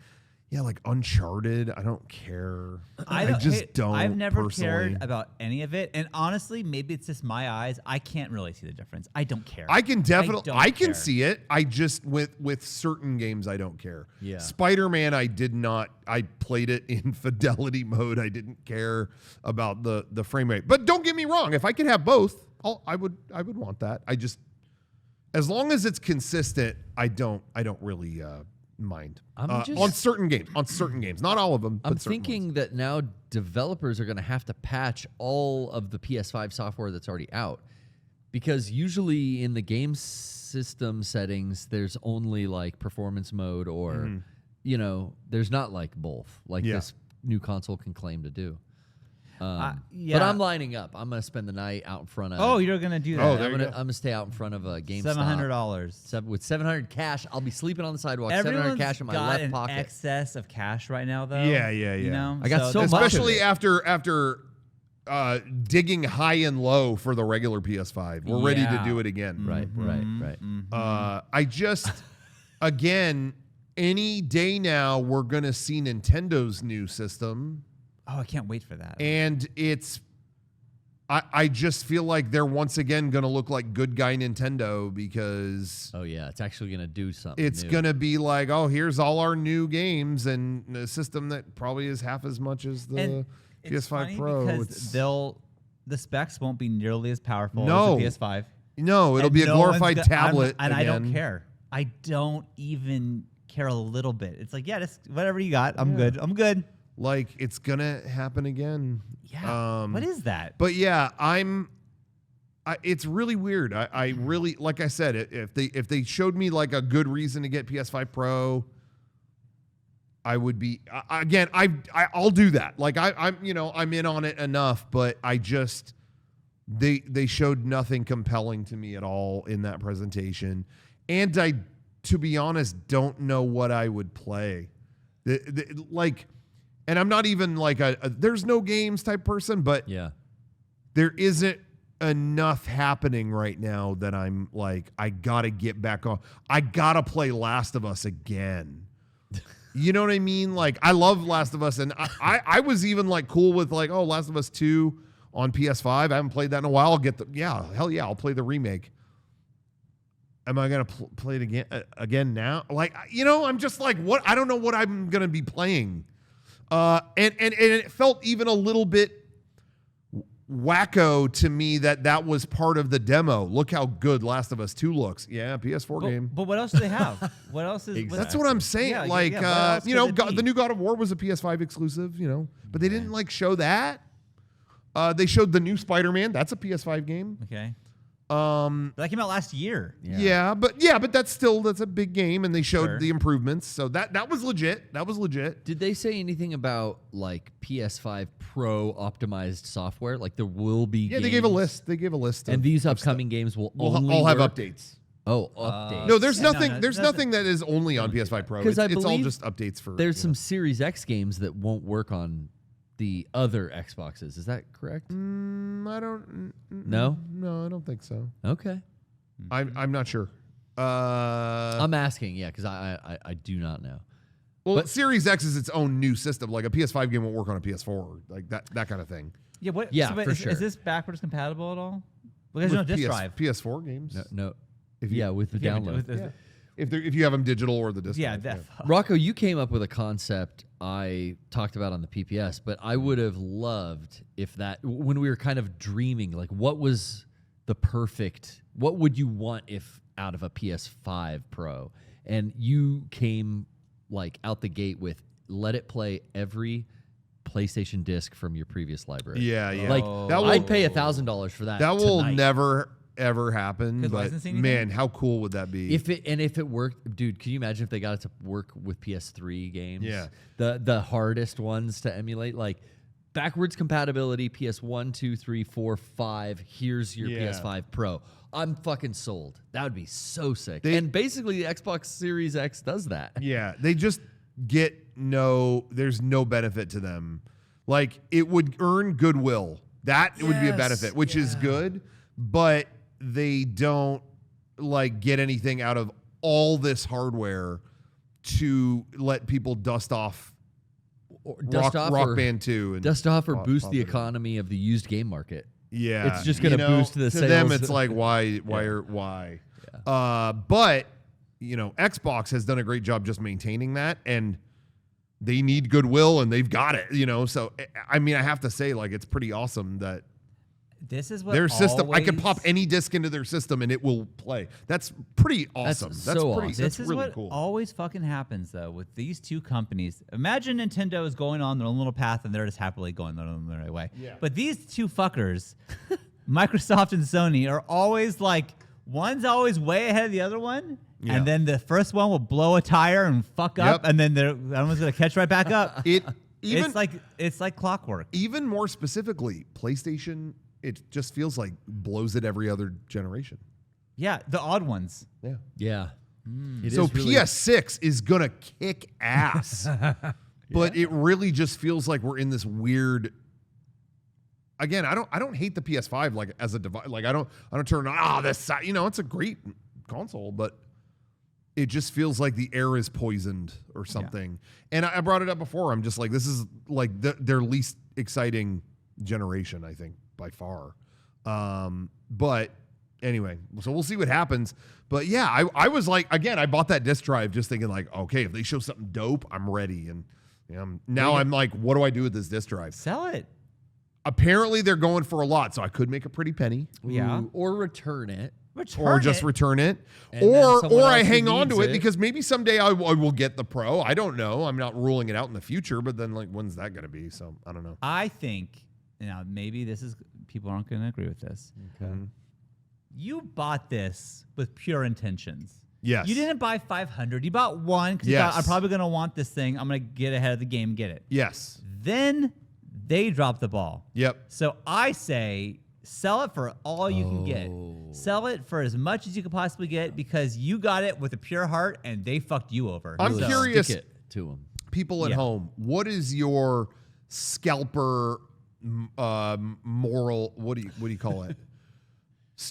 like Uncharted, I don't care. I just don't. I've never personally. cared about any of it, and honestly, maybe it's just my eyes. I can't really see the difference. I don't care. I can definitely, don't I can care. see it. I just with certain games, I don't care. Yeah. Spider-Man, I did not. I played it in fidelity mode. I didn't care about the frame rate. But don't get me wrong. If I could have both, I would want that. I just, as long as it's consistent, I don't really mind on certain games, not all of them. I'm but certain thinking ones. that now developers are going to have to patch all of the PS5 software that's already out, because usually in the game system settings, there's only like performance mode, or there's not like both, like this new console can claim to do. But I'm lining up. I'm going to spend the night out in front of. Oh, you're gonna do that? Oh, I'm going to stay out in front of a GameStop. $700. With $700 cash, I'll be sleeping on the sidewalk. Everyone's $700 cash in my got left an pocket. excess of cash right now, though. Yeah. You know, I got so much of especially it. after digging high and low for the regular PS5. We're ready to do it again. Right. I just, again, any day now we're gonna see Nintendo's new system, Oh, I can't wait for that. and I just feel like they're once again gonna look like good guy Nintendo, because Oh yeah, it's actually going to do something. it's new. gonna be like, oh, here's all our new games and a system that probably is half as much as the And it's PS5 funny Pro. because the specs won't be nearly as powerful No. as the PS5. No, it'll And be a no one's glorified go- tablet. and I don't again. care. I don't even care a little bit. It's like, yeah, just whatever you got. I'm good. I'm good. Like, it's gonna happen again. Yeah. What is that? But yeah, it's really weird. I really, like I said, if they showed me like a good reason to get PS5 Pro, I would be again. I'll do that. Like I'm in on it enough, but I just they showed nothing compelling to me at all in that presentation, and I, to be honest, don't know what I would play. And I'm not even like a there's no games type person, but Yeah. there isn't enough happening right now that I'm like, I gotta get back on. I gotta play Last of Us again. You know what I mean? Like, I love Last of Us, and I was even like cool with like, oh, Last of Us 2 on PS5. I haven't played that in a while. I'll play the remake. Am I gonna play it again now? Like, I'm just like, what? I don't know what I'm gonna be playing. And it felt even a little bit wacko to me that was part of the demo. Look how good Last of Us 2 looks. Yeah, PS4 game. But what else do they have? What else is? That's what I'm saying. Yeah, like, what else could it be? the new God of War was a PS5 exclusive, but they didn't like show that. They showed the new Spider-Man. That's a PS5 game. Okay. But that came out last year. Yeah, but that's a big game, and they showed Sure. the improvements. So that was legit. That was legit. Did they say anything about like PS5 Pro optimized software? Like there will be. Yeah, they gave a list. And these upcoming games will only all have work- updates. Oh, updates. No, there's Yeah, nothing. There's nothing that is only on PS5 Pro. 'Cause I It's all believe just updates for. There's some Series X games that won't work on the other Xboxes. Is that correct? I don't. No? No, I don't think so. Okay. I'm not sure. I'm asking, yeah, because I do not know. Well, Series X is its own new system. Like a PS5 game won't work on a PS4, like that kind of thing. Yeah. What? Yeah, so for is, sure. Is this backwards compatible at all? Because there's no disk drive. PS4 games. No. If you- With the Yeah, download. with- If you have them digital or the disc. Yeah. drive, Rocco, you came up with a concept I talked about on the PPS, but I would have loved if that, when we were kind of dreaming, like what was the perfect, what would you want if out of a PS5 Pro? And you came like out the gate with, let it play every PlayStation disc from your previous library. Yeah. Like That will- I'd pay $1,000 for that. That will tonight. never ever happen. Could But licensing man, anything? how cool would that be? If it worked, dude, can you imagine if they got it to work with PS3 games? Yeah. The hardest ones to emulate, like backwards compatibility, PS1, 2, 3, 4, 5. Here's your Yeah. PS5 Pro. I'm fucking sold. That would be so sick. They- and basically, the Xbox Series X does that. Yeah, they just get no benefit to them. Like, it would earn goodwill. That would be a benefit, which is good, but they don't like get anything out of all this hardware to let people dust off Rock Band 2 and dust off or boost the economy of the used game market. Yeah, it's just going to boost the sales. To them, it's like why? Yeah. But Xbox has done a great job just maintaining that, and they need goodwill, and they've got it. So I mean, I have to say, like, it's pretty awesome that this is what their system. I can pop any disc into their system, and it will play. That's pretty awesome. That's so pretty. awesome. That's This is really what cool. always fucking happens though with these two companies. Imagine Nintendo is going on their own little path and they're just happily going their own right way. Yeah. But these two fuckers, Microsoft and Sony, are always like, one's always way ahead of the other one. Yeah. And then the first one will blow a tire and fuck up, and then the other one's gonna catch right back up. It's like clockwork. Even more specifically, PlayStation. It just feels like blows it every other generation. Yeah, the odd ones. Yeah. Yeah. So PS6 is gonna kick ass, but it really just feels like we're in this weird. Again, I don't hate the PS5 like as a device. Like I don't turn on this. It's a great console, but it just feels like the air is poisoned or something. Yeah. And I brought it up before. I'm just like, this is like their least exciting generation, I think, by far. But anyway, so we'll see what happens. But yeah, I was like, again, I bought that disc drive just thinking like, okay, if they show something dope, I'm ready. And I'm like, what do I do with this disc drive? Sell it. Apparently they're going for a lot, so I could make a pretty penny. Yeah. Or return it. Or just return it. And then or someone I else hang who on to needs it because maybe someday I will get the Pro. I don't know. I'm not ruling it out in the future, but then like when's that going to be? So I don't know. I think, maybe people aren't going to agree with this. Okay. You bought this with pure intentions. Yes. You didn't buy 500. You bought one because you thought, I'm probably going to want this thing. I'm going to get ahead of the game, get it. Yes. Then they dropped the ball. Yep. So I say sell it for all you can get. Sell it for as much as you could possibly get because you got it with a pure heart and they fucked you over. I'm curious. Stick it to them. People at home, what is your scalper moral? What do you call it?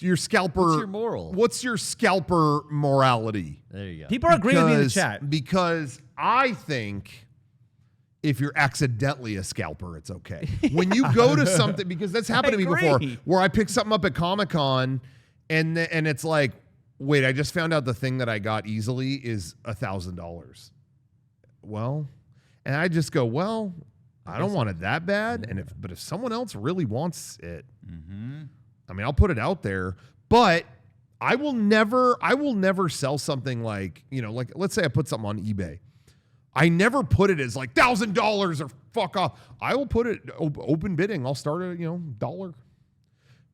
Your scalper. What's your moral? What's your scalper morality? There you go. People are agreeing with me in the chat. Because I think if you're accidentally a scalper, it's okay. When you go to something, because that's happened to me before, where I picked something up at Comic-Con and it's like, wait, I just found out the thing that I got easily is $1,000. Well, and I just go, well, I don't want it that bad. And but if someone else really wants it, I mean, I'll put it out there, but I will never sell something like, like let's say I put something on eBay. I never put it as like $1,000 or fuck off. I will put it open bidding. I'll start at $1.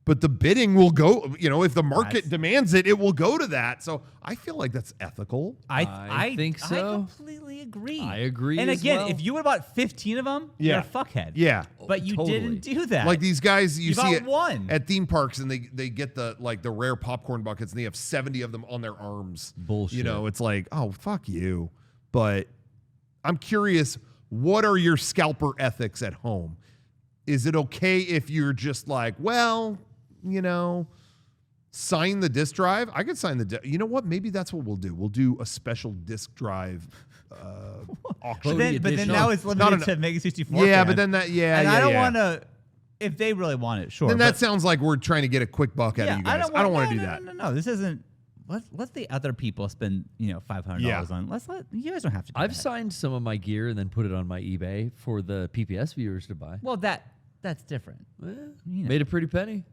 But the bidding will go, if the market demands it, it will go to that. So I feel like that's ethical. I think so. I completely agree. I agree. And as again, well. if you would have bought 15 of them, you're a fuckhead. Yeah. But you Totally. didn't do that. Like these guys you see bought one. at theme parks and they get the rare popcorn buckets and they have 70 of them on their arms. Bullshit. It's like, oh, fuck you. But I'm curious, what are your scalper ethics at home? Is it okay if you're just like, well, sign the disc drive? I could sign the you know what? Maybe that's what we'll do. We'll do a special disc drive auction. But then now it's limited to Mega64. Yeah, but then that, And I don't want to, if they really want it, sure. Then that sounds like we're trying to get a quick buck out of you guys. I don't want to do that. No, this isn't. Let the other people spend $500 on. Let you guys don't have to. I've signed some of my gear and then put it on my eBay for the PPS viewers to buy. Well, that's different. Made a pretty penny.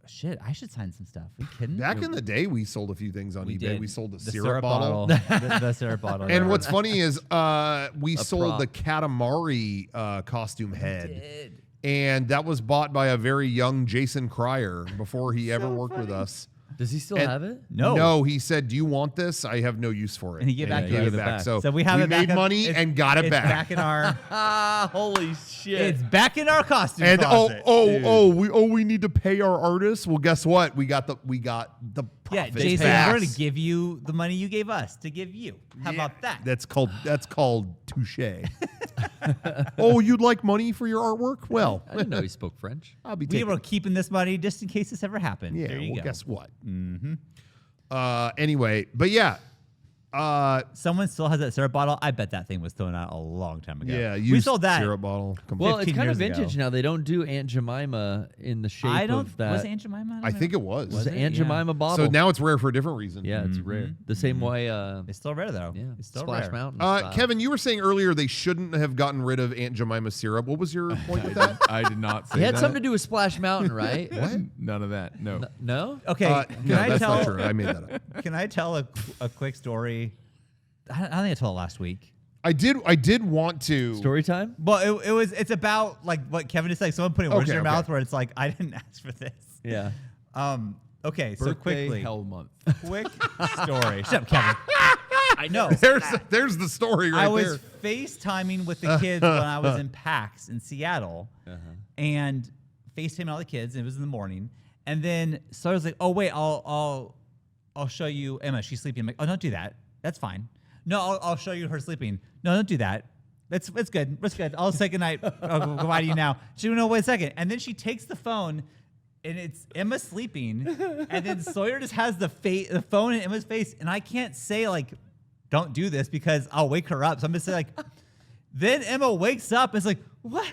Shit, I should sign some stuff. Are you kidding? Back in the day, we sold a few things on eBay. did. We sold the syrup syrup bottle. the syrup bottle. And what's funny is we sold the Katamari costume head. And that was bought by a very young Jason Cryer before he ever worked with us. Does he still And- have it? No, he said, "Do you want this? I have no use for it." And he gave back he to gave us. it back. So, we have it back made up- money it's- and got it it's back. back in our. Ah, holy shit! It's back in our costume And closet. we need to pay our artists. Well, guess what? We got the Yeah, profit Jason, back. we're going to give you the money you gave us to give you. How about that? That's called touche. Oh, you'd like money for your artwork? Well, I didn't know he spoke French. I'll be We taking. were keeping this money just in case this ever happened. Yeah. There you Well, go. guess what? Anyway, but yeah. Someone still has that syrup bottle. I bet that thing was thrown out a long time ago. Yeah, we used sold that. syrup bottle. Well, it's 15 kind of years ago. vintage now. They don't do Aunt Jemima in the shape I don't. of that. Was Aunt Jemima? I think it was. Was it it? Aunt Yeah. Jemima bottle? So now it's rare for a different reason. yeah, it's rare. The same way. It's still rare though. Yeah, it's still Splash rare. Mountain. style. Kevin, you were saying earlier they shouldn't have gotten rid of Aunt Jemima syrup. What was your point with that? I did not say It had that. something to do with Splash Mountain, right? What? None of that. No. No. Okay, can no, I that's tell? not true. I made that up. Can I tell a quick story? I think I told it last week. I did want to. Story time. Well, it's about like what Kevin is like. Someone putting words in Okay, your okay. mouth where it's like I didn't ask for this. Yeah. Okay, so Birthday quickly, hell month. quick story. Shut up, Kevin. I know. There's the story right I was there. FaceTiming with the kids when I was in PAX in Seattle, and FaceTiming all the kids. And it was in the morning, and then so I was like, "Oh wait, I'll show you Emma. She's sleeping." I'm like, "Oh, don't do that. That's fine. No, I'll show you her sleeping. No, don't do that. It's good. It's good. I'll say goodnight. I'll go bye to you now." She went, "No, wait a second." And then she takes the phone, and it's Emma sleeping, and then Sawyer just has the phone in Emma's face, and I can't say like, "Don't do this," because I'll wake her up. So I'm just like, then Emma wakes up and is like, "What?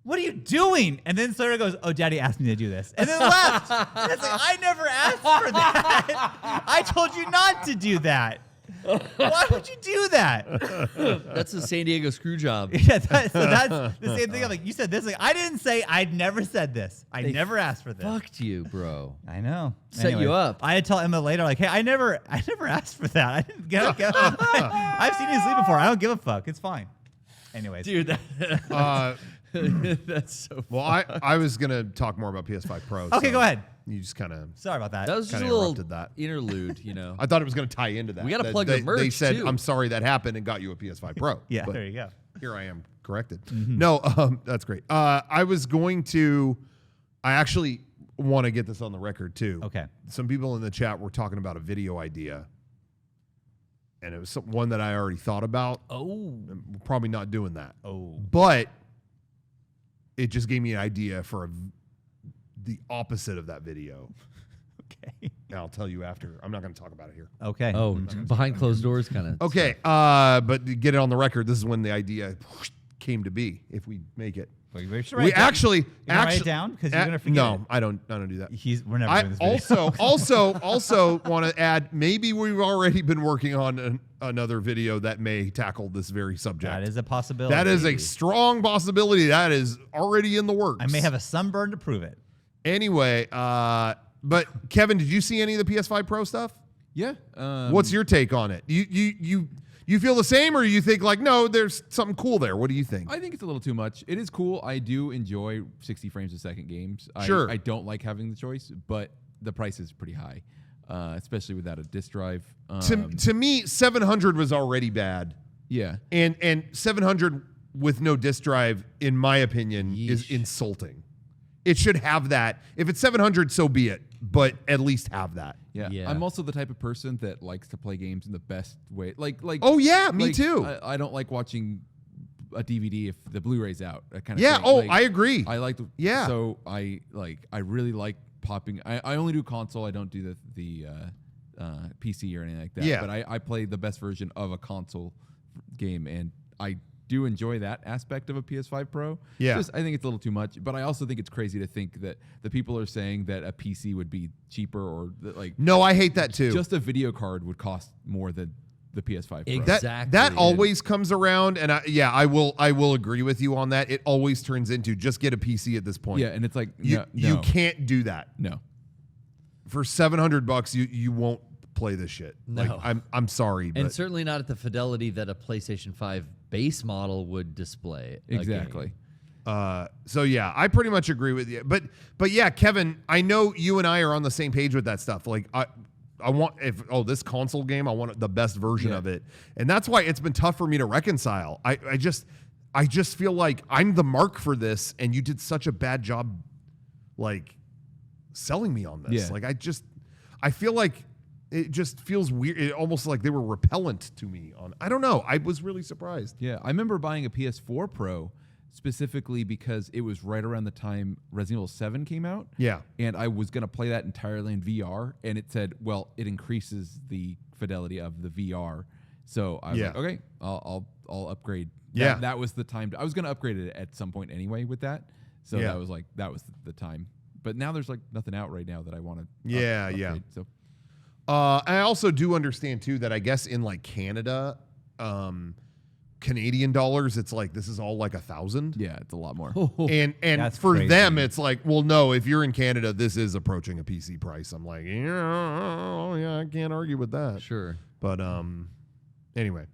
What are you doing?" And then Sawyer goes, "Oh, Daddy asked me to do this," and then left. And it's like, I never asked for that. I told you not to do that. Why would you do that? That's a San Diego screw job. Yeah, that's the same thing. I'm like, you said this. Like, I didn't say. I'd never said this. I never asked for this. Fucked you, bro. I know. Set you up. I had to tell Emma later, like, hey, I never asked for that. I didn't get. I've seen you sleep before. I don't give a fuck. It's fine. Anyways, Dude, that, that's so. Well, I was gonna talk more about PS5 Pro. okay, so go ahead. You just kind of. Sorry about that. That was just a Kinda little interrupted that. interlude, you know. I thought it was going to tie into that. We gotta That plug the they merch, said, too. "I'm sorry that happened," and got you a PS5 Pro. yeah, But there you go. Here I am corrected. No, that's great. I was going to. I actually want to get this on the record too. Okay. Some people in the chat were talking about a video idea, and it was one that I already thought about. Oh. I'm probably not doing that. Oh. But it just gave me an idea for the opposite of that video. Okay. And I'll tell you after. I'm not going to talk about it here. Okay. Oh, behind closed doors kind of. Okay, but to get it on the record, this is when the idea came to be. If we make it, We should we write it down. actually You gonna write it down? 'Cause you're gonna forget No, it. I don't do that. We're never I doing this video. also want to add. Maybe we've already been working on another video that may tackle this very subject. That is a possibility. That is a strong possibility. That is already in the works. I may have a sunburn to prove it. Anyway, but Kevin, did you see any of the PS5 Pro stuff? Yeah. What's your take on it? You feel the same, or you think like, no, there's something cool there? What do you think? I think it's a little too much. It is cool. I do enjoy 60 frames a second games. Sure. I don't like having the choice, but the price is pretty high, especially without a disk drive. To me, 700 was already bad, Yeah. and 700 with no disk drive, in my opinion, is Yeesh. insulting. It should have that. If it's 700, so be it. But at least have that. Yeah. Yeah. I'm also the type of person that likes to play games in the best way. Like. Oh yeah, me like, too. I don't like watching a DVD if the Blu-ray's out. That kind of Yeah. thing. Oh, Like, I agree. I like. Yeah. So I really like popping. I only do console. I don't do the PC or anything like that. Yeah. But I play the best version of a console game, and I do enjoy that aspect of a PS5 Pro. Yeah. I think it's a little too much, but I also think it's crazy to think that the people are saying that a PC would be cheaper, or that, like, No, I hate that too. just a video card would cost more than the PS5 Pro. Exactly. That always comes around, and I will agree with you on that. It always turns into just get a PC at this point. Yeah, and it's like you no. can't do that. No. For $700, you won't play this shit. No. Like, I'm sorry, And but certainly not at the fidelity that a PlayStation 5 base model would display. a game. Exactly. So yeah, I pretty much agree with you. But yeah, Kevin, I know you and I are on the same page with that stuff. Like I want this console game, I want the best version of it. And that's why it's been tough for me to reconcile. I just feel like I'm the mark for this and you did such a bad job like selling me on this. Yeah. Like I feel like it just feels weird. It almost like they were repellent to me I don't know. I was really surprised. Yeah, I remember buying a PS4 Pro specifically because it was right around the time Resident Evil 7 came out. Yeah. And I was going to play that entirely in VR, and it said, well, it increases the fidelity of the VR. So I was like, okay, I'll upgrade. Yeah. That was the time. I was going to upgrade it at some point anyway with that. So that was the time. But now there's like nothing out right now that I want to upgrade. So I also do understand too that I guess in like Canada, Canadian dollars, it's like this is all like 1,000. yeah, it's a lot more. And That's for crazy. them, it's like, well, no, if you're in Canada, this is approaching a PC price. I'm like, yeah, I can't argue with that. Sure. But anyway,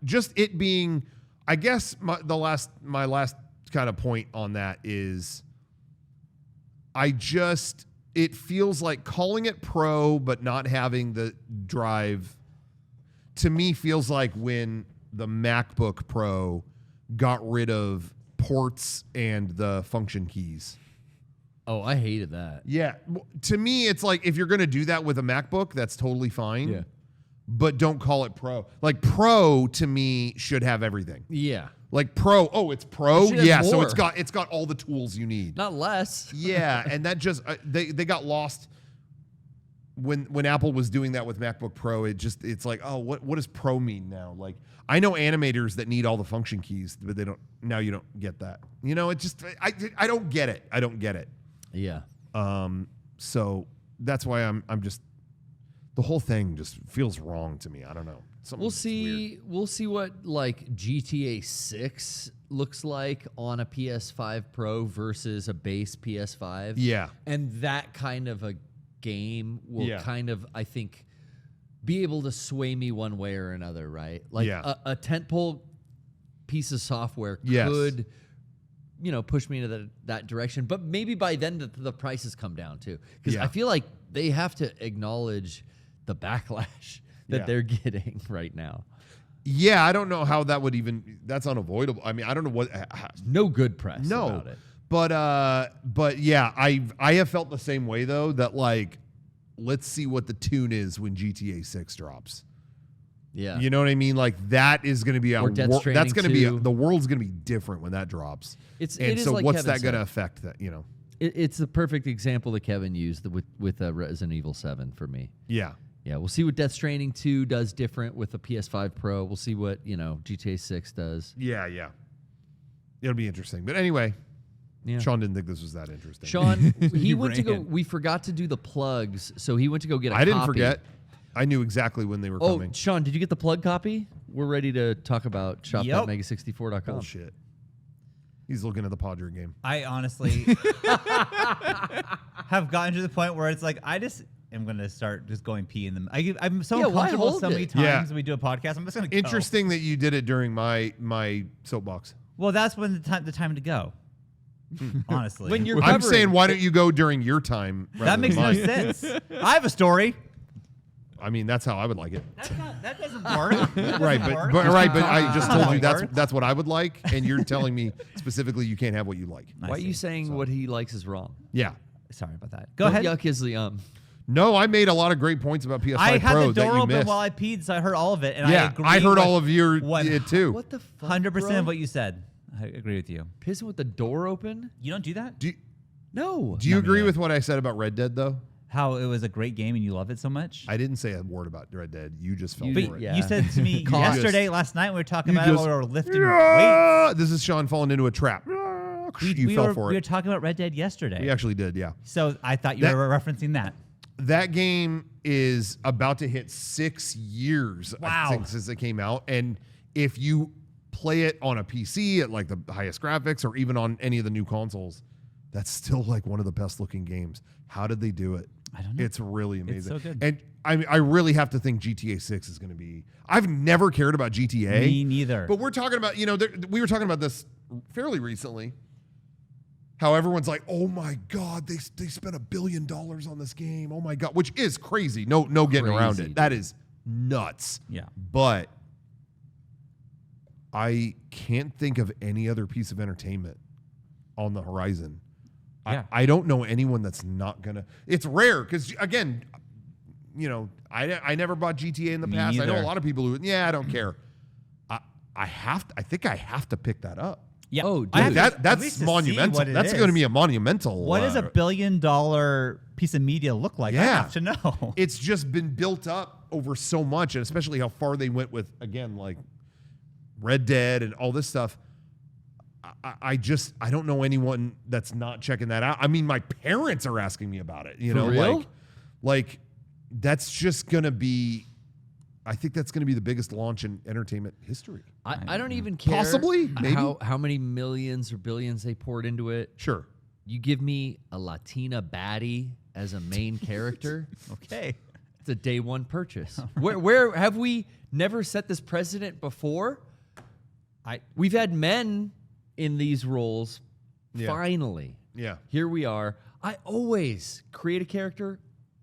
just it being, I guess my last kind of point on that is, it feels like calling it Pro but not having the drive. To me, feels like when the MacBook Pro got rid of ports and the function keys. Oh, I hated that. Yeah. To me, it's like if you're going to do that with a MacBook, that's totally fine. Yeah. But don't call it Pro. Like Pro to me should have everything. Yeah. Like Pro, it's Pro. It should have Yeah, so more. it's got all the tools you need. Not less. Yeah, and that just they got lost when Apple was doing that with MacBook Pro. It's like, oh, what does Pro mean now? Like I know animators that need all the function keys, but they don't. Now you don't get that. You know, it just I don't get it. I don't get it. Yeah. So that's why I'm just the whole thing just feels wrong to me. I don't know. We'll see. We'll see what like GTA 6 looks like on a PS5 Pro versus a base PS5. Yeah. And that kind of a game will kind of, I think, be able to sway me one way or another, right? Like a tentpole piece of software could, push me into that direction. But maybe by then the prices come down too. Because I feel like they have to acknowledge the backlash that they're getting right now. Yeah, I don't know how that would even. That's unavoidable. I mean, I don't know what. No good press about it. But yeah, I have felt the same way though. That like, let's see what the tune is when GTA 6 drops. Yeah, you know what I mean. Like that is going to be Or Death that's Stranding going to be 2. The world's going to be different when that drops. It and is so like what's Kevin that going to said. affect that? You know. It's the perfect example that Kevin used with Resident Evil 7 for me. Yeah. Yeah, we'll see what Death Stranding 2 does different with the PS5 Pro. We'll see what, GTA 6 does. Yeah. It'll be interesting. But anyway, Yeah. Sean didn't think this was that interesting. Sean, he went to go. ran. We forgot to do the plugs, so he went to go get a I didn't copy. forget. I knew exactly when they were Oh, coming. Sean, did you get the plug copy? We're ready to talk about shop.mega64.com. Bullshit. He's looking at the Padre game. I honestly have gotten to the point where it's like I just am going to start just going pee in them. I'm so Yeah, why uncomfortable hold so many it? times Yeah. when we do a podcast. I'm just going to go. Interesting that you did it during my soapbox. Well, that's when the time to go. Honestly, When you're I'm covering- saying, why don't you go during your time? rather that makes than no mine? sense. I have a story. I mean, that's how I would like it. That doesn't work. That Right, doesn't but work. I just told you Work. that's what I would like, and you're telling me specifically you can't have what you like. I Why are you see. saying what he likes is wrong? Yeah. Sorry about that. Go ahead. Yuck is the No, I made a lot of great points about PS5 I had Pro the that door you open missed. while I peed, so I heard all of it, and Yeah, I agree. I heard with all of your what- it too. What the fuck? 100% bro? of what you said. I agree with you. Pissing with the door open? You don't do that? Do No. you Not me agree either. with what I said about Red Dead though? How it was a great game and you love it so much? I didn't say a word about Red Dead. You just fell You- for it. yeah. You said to me Cost. yesterday, last night, we were talking You about it just- while we were lifting weights. Ah, this is Sean falling into a trap. You we fell were, for we were it. talking about Red Dead yesterday. We actually did, yeah. So I thought you That- were referencing that. That game is about to hit 6 years, I Wow. think, since it came out. And if you play it on a PC at like the highest graphics or even on any of the new consoles, that's still like one of the best looking games. How did they do it? I don't know. It's really amazing. so good. And I really have to think GTA 6 is going to be. I've never cared about GTA. Me neither. But we're talking about, we were talking about this fairly recently. How everyone's like, "Oh my God, they spent $1 billion on this game. Oh my God," which is crazy. No getting around Crazy, it. That is nuts. Yeah. But I can't think of any other piece of entertainment on the horizon. Yeah. I don't know anyone that's not gonna. It's rare because again, I never bought GTA in the Me past. I know a neither. lot of people who. Yeah, I don't care. I think I have to pick that up. Yeah. Oh, I have dude. to- at That's least to see monumental. what it That's is. going to be a monumental. What does $1 billion piece of media look like? I Yeah. have to know. It's just been built up over so much, and especially how far they went with, again, like Red Dead and all this stuff. I don't know anyone that's not checking that out. I mean, my parents are asking me about it. You know, real? like that's just going to be. I think that's going to be the biggest launch in entertainment history. I don't even care Possibly, maybe. how many millions or billions they poured into it. Sure. You give me a Latina baddie as a main character, Okay. it's a day one purchase. Where have we never set this precedent before? We've had men in these roles. Yeah. Finally, Yeah. here we are. I always create a character,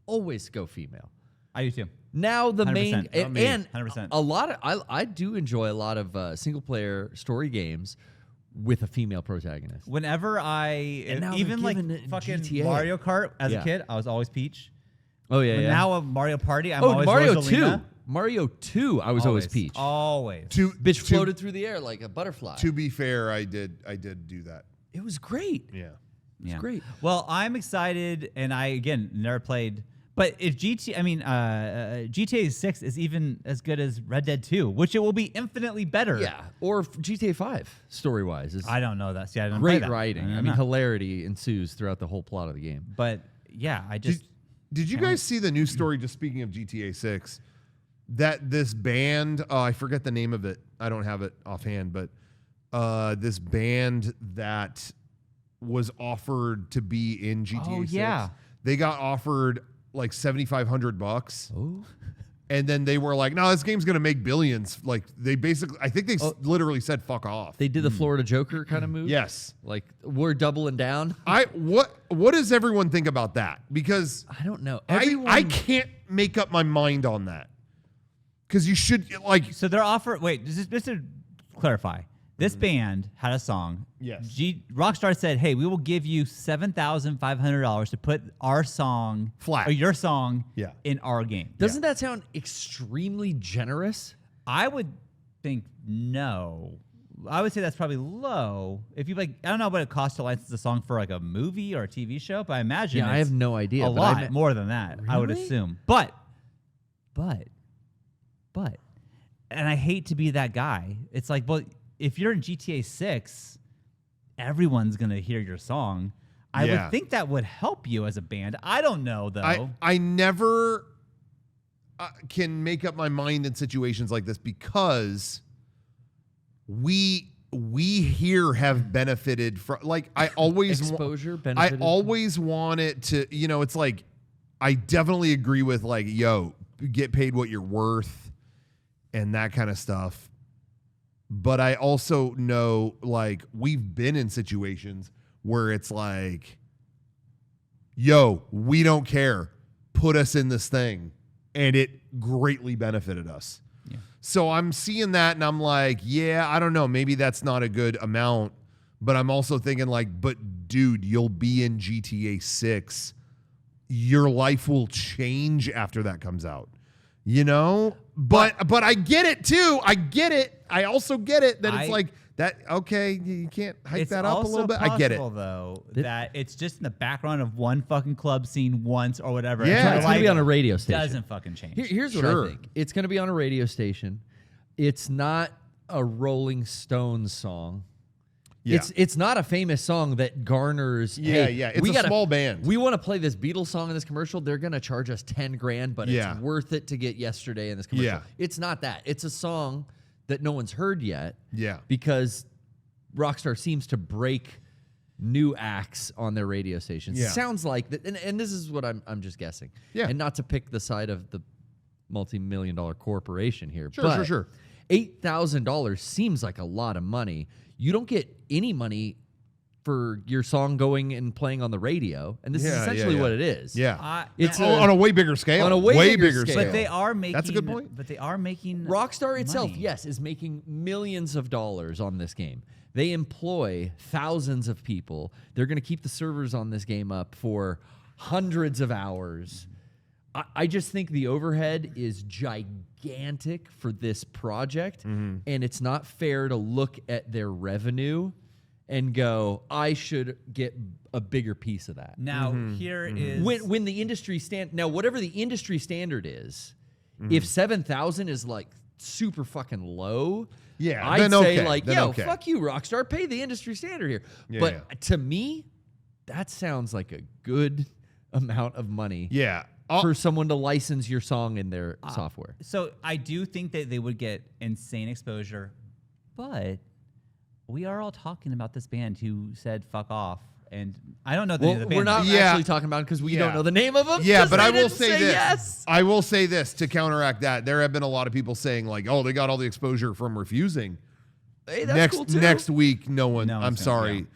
always go female. I do too. Now the 100%. main Not me. and 100%. a lot of I do enjoy a lot of single player story games with a female protagonist. Whenever And now even they're like giving it fucking GTA. Mario Kart as Yeah. a kid, I was always Peach. Oh yeah, But yeah. now a Mario Party, I'm oh, always Mario Rosalina. 2. Mario 2, I was always Peach. Always. Bitch floated through the air like a butterfly. To be fair, I did do that. It was great. Yeah. It's great. Well, I'm excited, and I again never played. But if GTA 6 is even as good as Red Dead 2, which it will be infinitely better. Yeah, or GTA 5 story wise is I don't know that. See, I didn't play great that. writing. don't I mean, know. hilarity ensues throughout the whole plot of the game. But yeah, I just Did you guys see the news story, just speaking of GTA 6, that this band, I forget the name of it. I don't have it offhand, but this band that was offered to be in GTA 6, yeah. they got offered like $7,500. Oh, And then they were like, no, this game's going to make billions. Like they basically, I think they literally said, fuck off. they did the Florida Joker kind of move. Yes. Like we're doubling down. What does everyone think about that? Because I don't know. I can't make up my mind on that. Because you should, like, so they're offering. Wait, just to clarify, this band had a song. Yes. Rockstar said, "Hey, we will give you $7,500 to put our song Flat. or your song Yeah. in our game." Doesn't that sound extremely generous? I would think no. I would say that's probably low. If you like, I don't know what it costs to license a song for like a movie or a TV show, but I imagine Yeah, I it's have no idea. a but I lot more than that. I would Really? assume. But, and I hate to be that guy. It's like, well, if you're in GTA 6, everyone's gonna hear your song. I Yeah. would think that would help you as a band. I don't know though. I never can make up my mind in situations like this because we here have benefited from, like, I always Exposure I benefited. always want it to, it's like, I definitely agree with, like, yo, get paid what you're worth and that kind of stuff. But I also know, like, we've been in situations where it's like, yo, we don't care. Put us in this thing. And it greatly benefited us. Yeah. So I'm seeing that and I'm like, yeah, I don't know. Maybe that's not a good amount. But I'm also thinking, like, but dude, you'll be in GTA 6. Your life will change after that comes out. But I get it too. I get it. I also get it that it's like that. Okay, you can't hype It's that up a also little bit. I get it. possible, though, that it's just in the background of one fucking club scene once or whatever. Yeah. and your It's gonna life be on a radio station. Doesn't fucking change. Here's what Sure. I think. It's going to be on a radio station. It's not a Rolling Stones song. Yeah. It's not a famous song that garners. Yeah, hey, yeah. It's we a small band. We want to play this Beatles song in this commercial. They're going to charge us $10,000, but Yeah. it's worth it to get Yesterday in this commercial. Yeah. It's not that. It's a song that no one's heard yet. Yeah. Because Rockstar seems to break new acts on their radio stations. Yeah. Sounds like that, and this is what I'm just guessing. Yeah. And not to pick the side of the multi-million-dollar corporation here. Sure, but sure, sure. $8,000 seems like a lot of money. You don't get any money for your song going and playing on the radio, and this is essentially what it is. Yeah, it's on a way bigger scale. On a way bigger scale. But they are making. That's a good point. But they are making. Rockstar itself, money. yes, is making millions of dollars on this game. They employ thousands of people. They're going to keep the servers on this game up for hundreds of hours. I just think the overhead is gigantic for this project, and it's not fair to look at their revenue and go, I should get a bigger piece of that. Now here is When the industry whatever the industry standard is, if 7,000 is like super fucking low, I'd then say okay, like, then yo, okay. fuck you, Rockstar, pay the industry standard here. Yeah, but yeah. to me, that sounds like a good amount of money Yeah. for someone to license your song in their software. So I do think that they would get insane exposure, but we are all talking about this band who said "fuck off," and I don't know the name of the band. We're not Yeah. actually talking about it because we don't know the name of them. Yeah, 'cause but they I will didn't say this. Yes. I will say this to counteract that. There have been a lot of people saying like, "Oh, they got all the exposure from refusing." Hey, that's cool too. Next week, no one. No I'm one's sorry. gonna-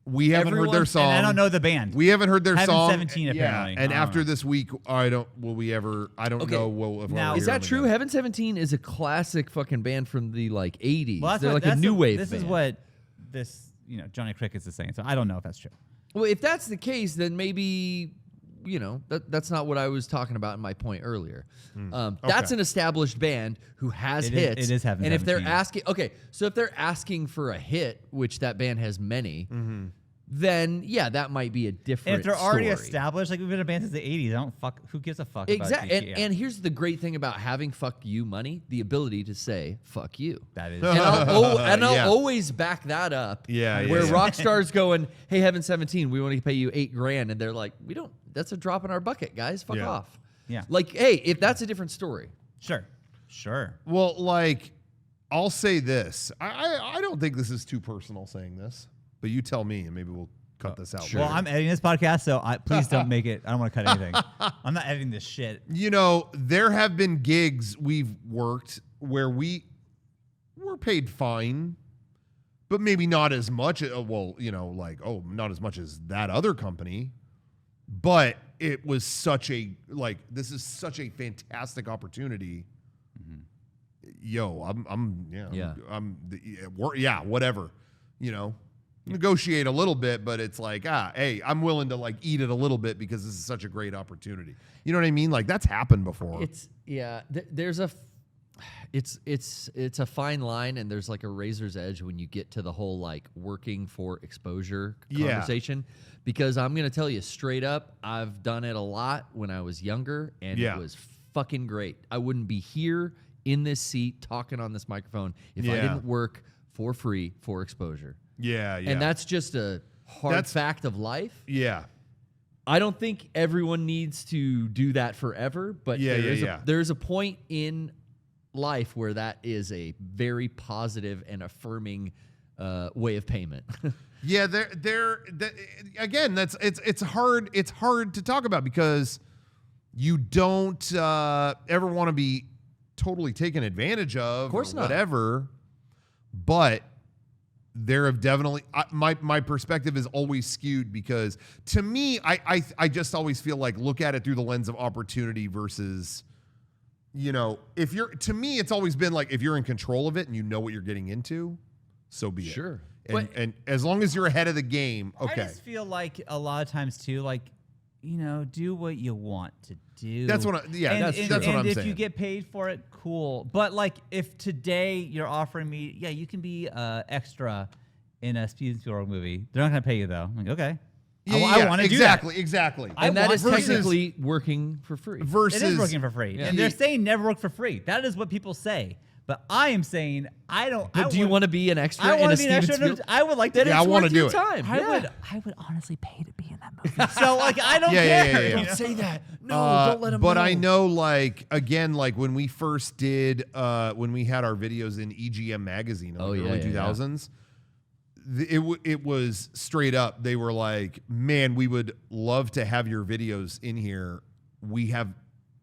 We haven't heard their song. And I don't know the band. We haven't heard their Heaven song. 17 apparently. And I don't after know. this week, I don't. Will we ever? I don't Okay. know. Will, if Now- we'll Is hear that them true? again. Heaven 17 is a classic fucking band from the like 80s. Well, that's They're what- like a that's new the- wave This band. is what this Johnny Crickets is saying. So I don't know if that's true. Well, if that's the case, then maybe that's not what I was talking about in my point earlier. That's an established band who has It is- hits. it is Heaven And if they're 17. asking, so if they're asking for a hit, which that band has many, then that might be a different. And if they're already story. established, like we've been a band since the 80s, I don't fuck. Who gives a fuck? Exactly. About And, GTA? and here's the great thing about having "fuck you" money: the ability to say "fuck you." that is. And I'll Yeah. always back that up. Yeah, Where yeah. Rockstar's going, hey, Heaven 17, we want to pay you $8,000, and they're like, we don't. That's a drop in our bucket, guys. Fuck Yeah. off. Yeah. Like, hey, if that's a different story. Sure. Well, like, I'll say this. I don't think this is too personal saying this, but you tell me, and maybe we'll cut this out. Well, later. I'm editing this podcast, so please don't make it. I don't want to cut anything. I'm not editing this shit. There have been gigs we've worked where we were paid fine, but maybe not as much. Not as much as that other company. But it was this is such a fantastic opportunity. Yo, whatever. Negotiate a little bit, but it's like, hey, I'm willing to like eat it a little bit because this is such a great opportunity. You know what I mean? Like that's happened before. There's a fine line, and there's like a razor's edge when you get to the whole like working for exposure conversation. Because I'm gonna tell you straight up, I've done it a lot when I was younger, and it was fucking great. I wouldn't be here in this seat talking on this microphone if I didn't work for free for exposure. Yeah. And that's just a hard fact of life. Yeah. I don't think everyone needs to do that forever, but there's a point in life where that is a very positive and affirming way of payment. Yeah, again, it's hard to talk about because you don't ever want to be totally taken advantage of course or not. whatever. But there have definitely my perspective is always skewed because to me, I just always feel like look at it through the lens of opportunity versus, if you're to me, it's always been like if you're in control of it and you know what you're getting into, so be it. Sure. And as long as you're ahead of the game, okay. I just feel like a lot of times too, like, do what you want to do. That's what that's what I'm saying. And if you get paid for it, cool. But like, if today you're offering me, you can be extra in a Steven Spielberg movie. They're not going to pay you though. I'm like, okay. I want to do that. Exactly. And that is versus- technically working for free. Versus It is working for free. Yeah. And they're saying never work for free. That is what people say. But I am saying I don't. But do you want to be an extra I in want a to be an Steven extra. Spielberg? I would like to. Then Yeah, I it's wanna worth do your it. time. I would honestly pay to be in that movie. So like I don't care. Yeah. Don't say that. No, don't let him But know. I know, like, again, like when we first did, when we had our videos in EGM magazine in the early 2000s, it was straight up. They were like, man, we would love to have your videos in here. We have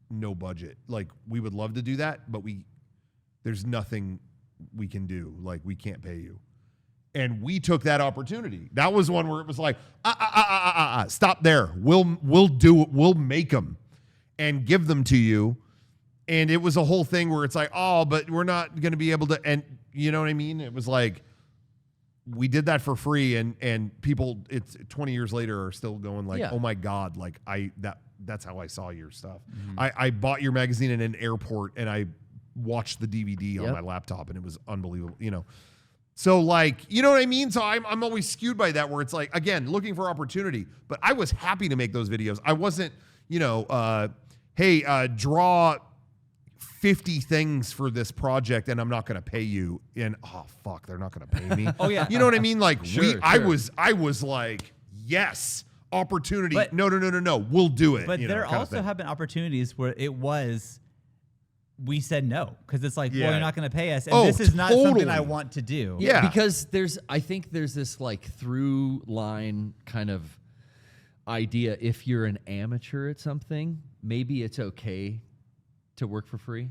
no budget. Like, we would love to do that, but there's nothing we can do. Like, we can't pay you. And we took that opportunity. That was one where it was like, stop there. We'll do it. We'll make them and give them to you. And it was a whole thing where it's like, oh, but we're not going to be able to. And you know what I mean? It was like, we did that for free, and people, it's 20 years later, are still going like, oh my God, like that's how I saw your stuff. I bought your magazine in an airport, and I watched the DVD on my laptop, and it was unbelievable, you know. So like, you know what I mean? So I'm always skewed by that, where it's like, again, looking for opportunity, but I was happy to make those videos. I wasn't, you know, hey, draw 50 things for this project and I'm not going to pay you. And oh fuck, they're not going to pay me. Oh yeah. You know what I mean? Like I was like, yes, opportunity. But, no. We'll do it. But there also have been opportunities where it was, we said no, because it's like, well, you're not going to pay us, and this is not something I want to do. Yeah, because I think there's this like through line kind of idea. If you're an amateur at something, maybe it's okay to work for free.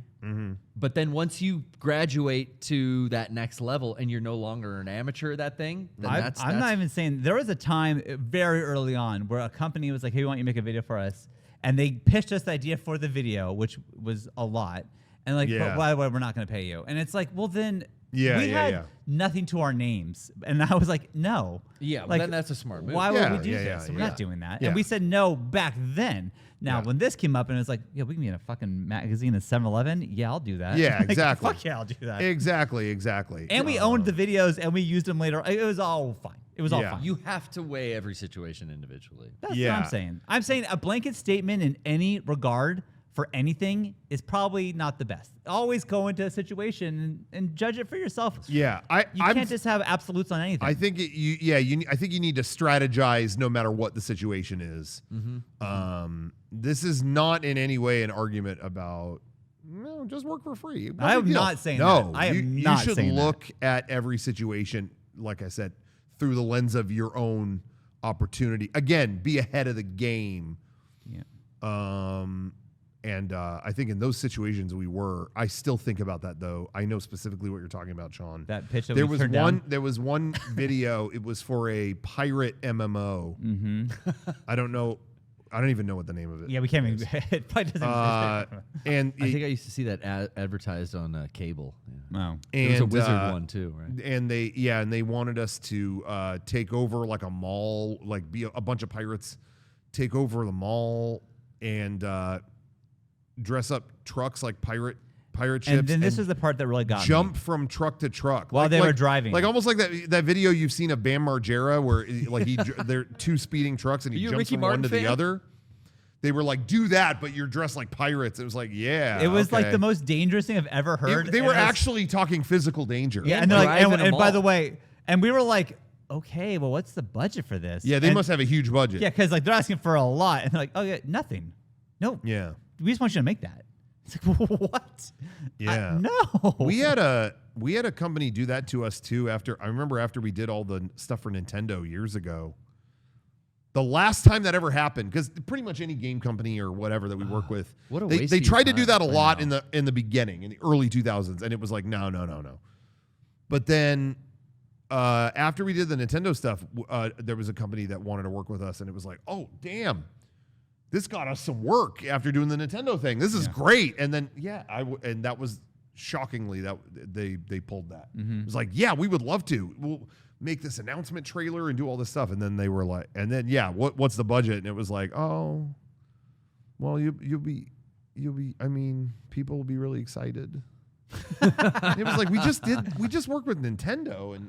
But then once you graduate to that next level and you're no longer an amateur at that thing, then I'm not even saying, there was a time very early on where a company was like, hey, we want you to make a video for us. And they pitched us the idea for the video, which was a lot. And like, but why we're not going to pay you? And it's like, well, then we had nothing to our names. And I was like, no. Yeah, well, like, then that's a smart move. Why would we do this? So we're not doing that. And we said no back then. Now, when this came up and it was like, yeah, we can be in a fucking magazine at 7-Eleven. Yeah, I'll do that. Yeah, like, exactly. Fuck yeah, I'll do that. Exactly. And we owned the videos and we used them later. It was all fine. It was all fine. You have to weigh every situation individually. That's what I'm saying. I'm saying a blanket statement in any regard for anything is probably not the best. Always go into a situation and judge it for yourself. Yeah, you can't just have absolutes on anything. I think I think you need to strategize no matter what the situation is. This is not in any way an argument about no, just work for free. I am not saying no. that. I am not saying that. You should look at every situation, like I said, through the lens of your own opportunity. Again, be ahead of the game. Yeah. And I think in those situations I still think about that though. I know specifically what you're talking about, Sean. That pitch that there we was turned one. down? There was one video. It was for a pirate MMO. I don't even know what the name of it. Yeah, we can't even. It probably doesn't. And I think I used to see that advertised on cable. Yeah. Oh, It was a wizard one too, right? And they wanted us to take over like a mall, like be a bunch of pirates, take over the mall and dress up trucks like pirate ships. And then this is the part that really got jump me. From truck to truck While they were driving, like almost like that video you've seen of Bam Margera where like they're two speeding trucks and he jumps from one to the other. They were like, do that, but you're dressed like pirates. It was like, yeah. It was like the most dangerous thing I've ever heard. They were actually talking physical danger. Yeah, and they're like, and by the way, and we were like, okay, well, what's the budget for this? Yeah, they must have a huge budget. Yeah, because like they're asking for a lot, and they're like, oh yeah, nothing. No. Yeah. We just want you to make that. It's like, what? Yeah. No. We had a company do that to us too. I remember after we did all the stuff for Nintendo years ago. The last time that ever happened, because pretty much any game company or whatever that we work with, they tried to do that a lot in the beginning, in the early 2000s, and it was like, no. But then after we did the Nintendo stuff, there was a company that wanted to work with us, and it was like, oh, damn. This got us some work after doing the Nintendo thing. This is great. And then, and that was shockingly that they pulled that. It was like, yeah, we would love to. We'll make this announcement trailer and do all this stuff. And then they were like, what's the budget? And it was like, oh, well, you'll be, I mean, people will be really excited. It was like, we just worked with Nintendo and.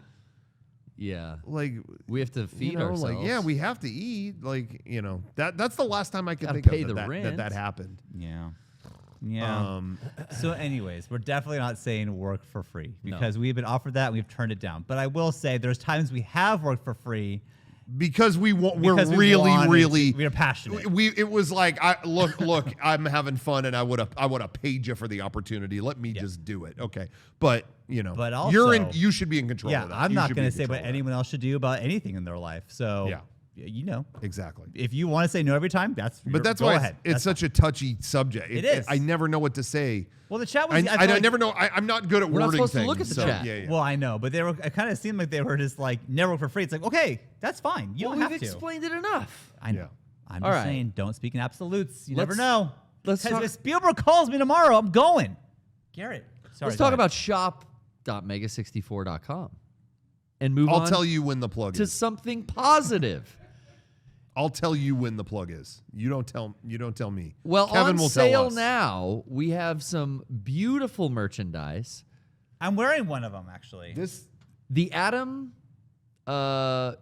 Yeah, like we have to feed ourselves. Like, yeah, we have to eat. Like, that's the last time I can think of that happened. Yeah. So, anyways, we're definitely not saying work for free because we've been offered that and we've turned it down. But I will say there's times we have worked for free. Because we're passionate. It was like, look, I'm having fun, and I would have paid you for the opportunity. Let me just do it, okay? But but also, you should be in control. Yeah, of that. I'm not going to say what anyone else should do about anything in their life. So you know. Exactly. If you want to say no every time, that's But go why ahead. it's such a touchy subject. It is. I never know what to say. Well, the chat was. I never know. I'm not good at We're not wording supposed to things. look at the so, chat. Yeah, yeah. Well, I know, but it kind of seemed like they were just like never for free. It's like, okay, that's fine. You don't we've have to. explained it enough. I know. Yeah. I'm All just right. saying, don't speak in absolutes. You Let's- never know. let's Because talk- if Spielberg calls me tomorrow, I'm going. Garrett. Sorry. Let's go talk ahead. about shop.mega64.com and move I'll on tell you when the plug to is. something positive. I'll tell you when the plug is. You don't tell me. Well, Kevin on will sale tell us. now, we have some beautiful merchandise. I'm wearing one of them actually. The Adam What?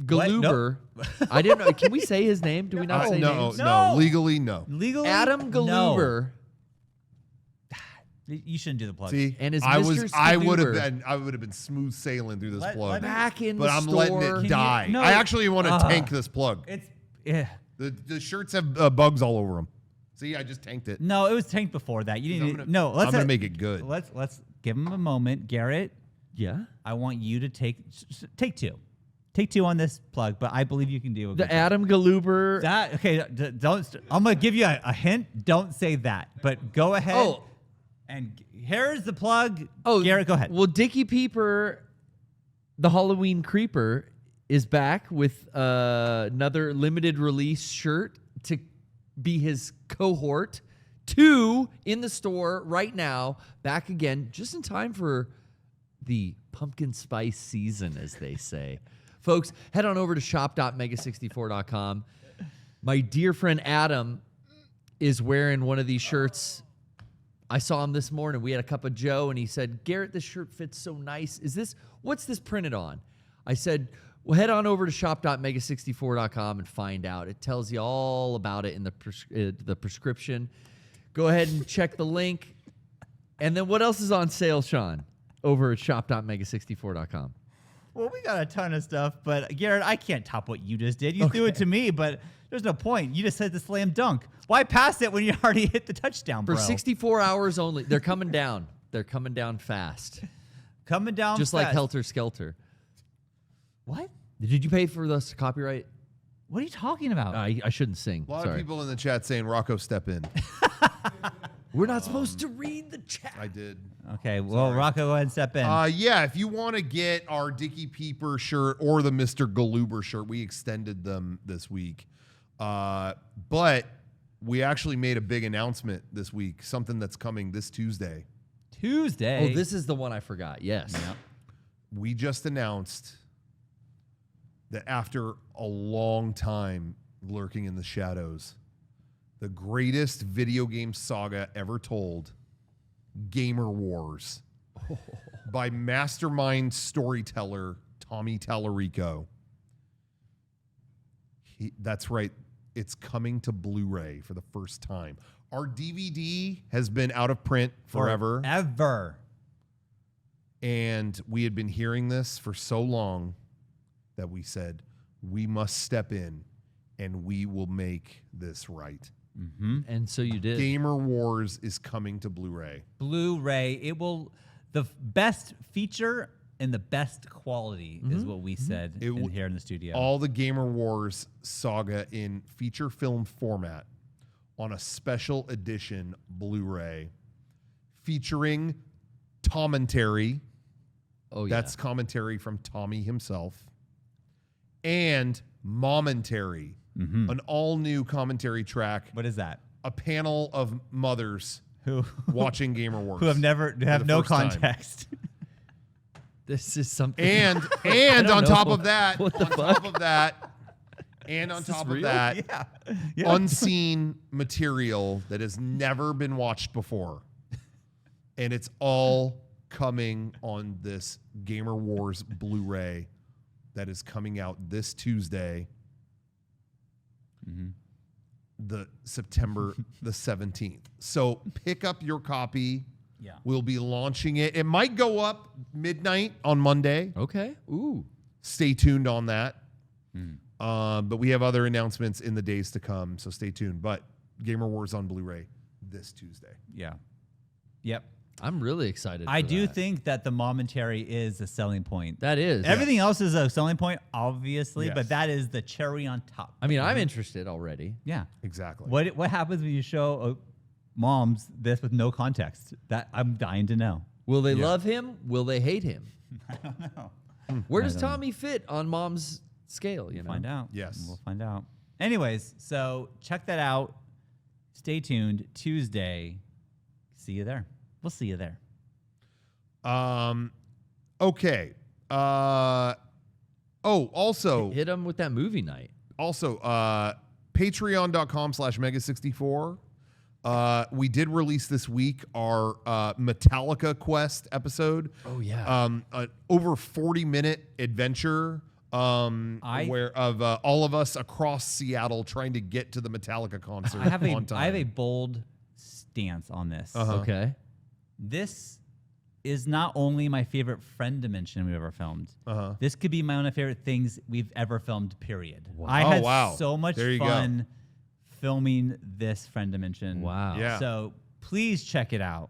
Galuber. I didn't know. Can we say his name? Do we not say names? No. Legally, no. Legally, Adam no. Galuber. You shouldn't do the plug. See, And is I Mr. would have Skidoober. been smooth sailing through this Let plug. me- Back in but the I'm store. letting Can it you- die. no. I actually want to tank this plug. It's yeah. The shirts have bugs all over them. See, I just tanked it. No, it was tanked before that. You I'm didn't. gonna- No, let's I'm gonna make it good. Let's give him a moment, Garrett. Yeah. I want you to take two. Take two on this plug, but I believe you can do a good The job. Adam Galuber. That okay? Don't. I'm gonna give you a hint. Don't say that, but go ahead. Oh. And here's the plug. Oh, Garrett, go ahead. Well, Dickie Peeper, the Halloween Creeper, is back with another limited release shirt to be his cohort. 2 in the store right now. Back again, just in time for the pumpkin spice season, as they say. Folks, head on over to shop.mega64.com. My dear friend Adam is wearing one of these shirts. I saw him this morning. We had a cup of Joe, and he said, Garrett, this shirt fits so nice. What's this printed on? I said, well, head on over to shop.mega64.com and find out. It tells you all about it in the prescription. Go ahead and check the link. And then what else is on sale, Sean, over at shop.mega64.com? Well, we got a ton of stuff, but Garrett, I can't top what you just did. You threw it to me, but there's no point. You just said the slam dunk. Why pass it when you already hit the touchdown, For bro? 64 hours only. They're coming down. They're coming down fast. Coming down Just like fast. Helter Skelter. What? Did you pay for the copyright? What are you talking about? I shouldn't sing. A lot Sorry. of people in the chat saying, Rocco, step in. We're not supposed to read the chat. I did. Okay, well, Rocco, go ahead and step in. Yeah, if you want to get our Dickie Peeper shirt or the Mr. Galuber shirt, we extended them this week. But we actually made a big announcement this week, something that's coming this Tuesday. Tuesday. Oh, this is the one I forgot. Yes. We just announced that after a long time lurking in the shadows, the greatest video game saga ever told, Gamer Wars, by mastermind storyteller Tommy Tallarico. That's right. It's coming to Blu-ray for the first time. Our DVD has been out of print forever. Ever. And we had been hearing this for so long that we said, we must step in and we will make this right. And so you did. Gamer Wars is coming to Blu-ray. Blu-ray. It will the best feature and the best quality is what we said here in the studio. All the Gamer Wars saga in feature film format on a special edition Blu-ray featuring commentary. Oh, yeah. That's commentary from Tommy himself. And momentary, an all-new commentary track. What is that? A panel of mothers Who watching Gamer Wars. who have the no first time. context. This is something. And don't on know. top of that, What the top of that, and on Is this top of real? that, Yeah. unseen material that has never been watched before. And it's all coming on this Gamer Wars Blu-ray that is coming out this Tuesday, the September the 17th. So pick up your copy. Yeah. We'll be launching it. It might go up midnight on Monday. Okay. Ooh. Stay tuned on that. But we have other announcements in the days to come, so stay tuned. But Gamer Wars on Blu-ray this Tuesday. Yeah. Yep. I'm really excited. I for do that. think that the momentary is a selling point. That is. Everything else is a selling point, obviously, Yes. but that is the cherry on top. I mean, I'm interested already. Yeah. Exactly. What happens when you show moms this with no context? That I'm dying to know. Will they love him? Will they hate him? I don't know. Where does Tommy fit on mom's scale? You know. Find out. Yes. We'll find out. Anyways, so check that out. Stay tuned. Tuesday. See you there. We'll see you there. Okay. Also, Hit him with that movie night. patreon.com/Mega64. We did release this week our Metallica Quest episode. Oh, yeah. An over 40-minute adventure where of all of us across Seattle trying to get to the Metallica concert I have on time. I have a bold stance on this. Okay. This is not only my favorite friend dimension we've ever filmed. This could be my one of my favorite things we've ever filmed, period. I had so much There you fun filming this friend dimension. Wow. Yeah. So please check it out.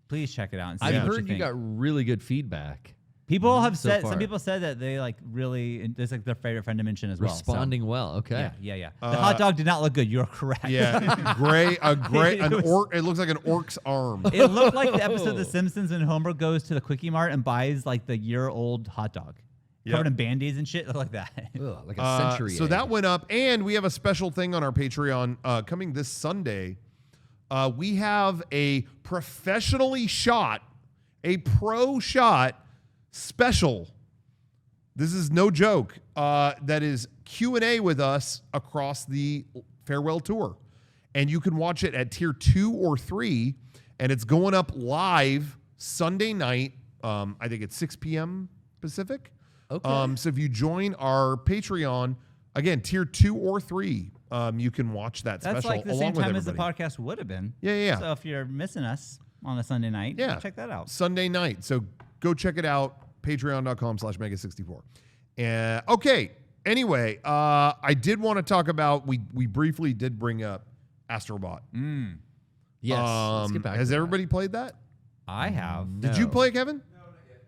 Please check it out and see I've what heard you you think. got really good feedback. People have so said, far. some people said that they like really, it's like their favorite friend dimension as well. so- Responding well. Okay. Yeah. The hot dog did not look good. You're correct. Yeah, It was- it looks like an orc's arm. It looked like the episode of The Simpsons when Homer goes to the Quickie Mart and buys like the year-old hot dog. Yep. Covered in Band-Aids and shit. It looked like that. Ugh, like a century. So that went up, and we have a special thing on our Patreon coming this Sunday. We have a professionally shot, a pro shot special. This is no joke. That is Q&A with us across the farewell tour, and you can watch it at tier 2 or 3, and it's going up live Sunday night. I think it's 6 p.m. Pacific. Okay. So if you join our Patreon, again, tier 2 or 3, you can watch that That's special like the along same with time as the everybody. podcast would have been. Yeah. So if you're missing us on a Sunday night, Yeah. check that out. Sunday night. So go check it out. Patreon.com/Mega64. Okay. Anyway, I did want to talk about, we briefly did bring up Astro Bot. Yes. Let's get back Has to that. everybody played that? I have. Did you play it, Kevin?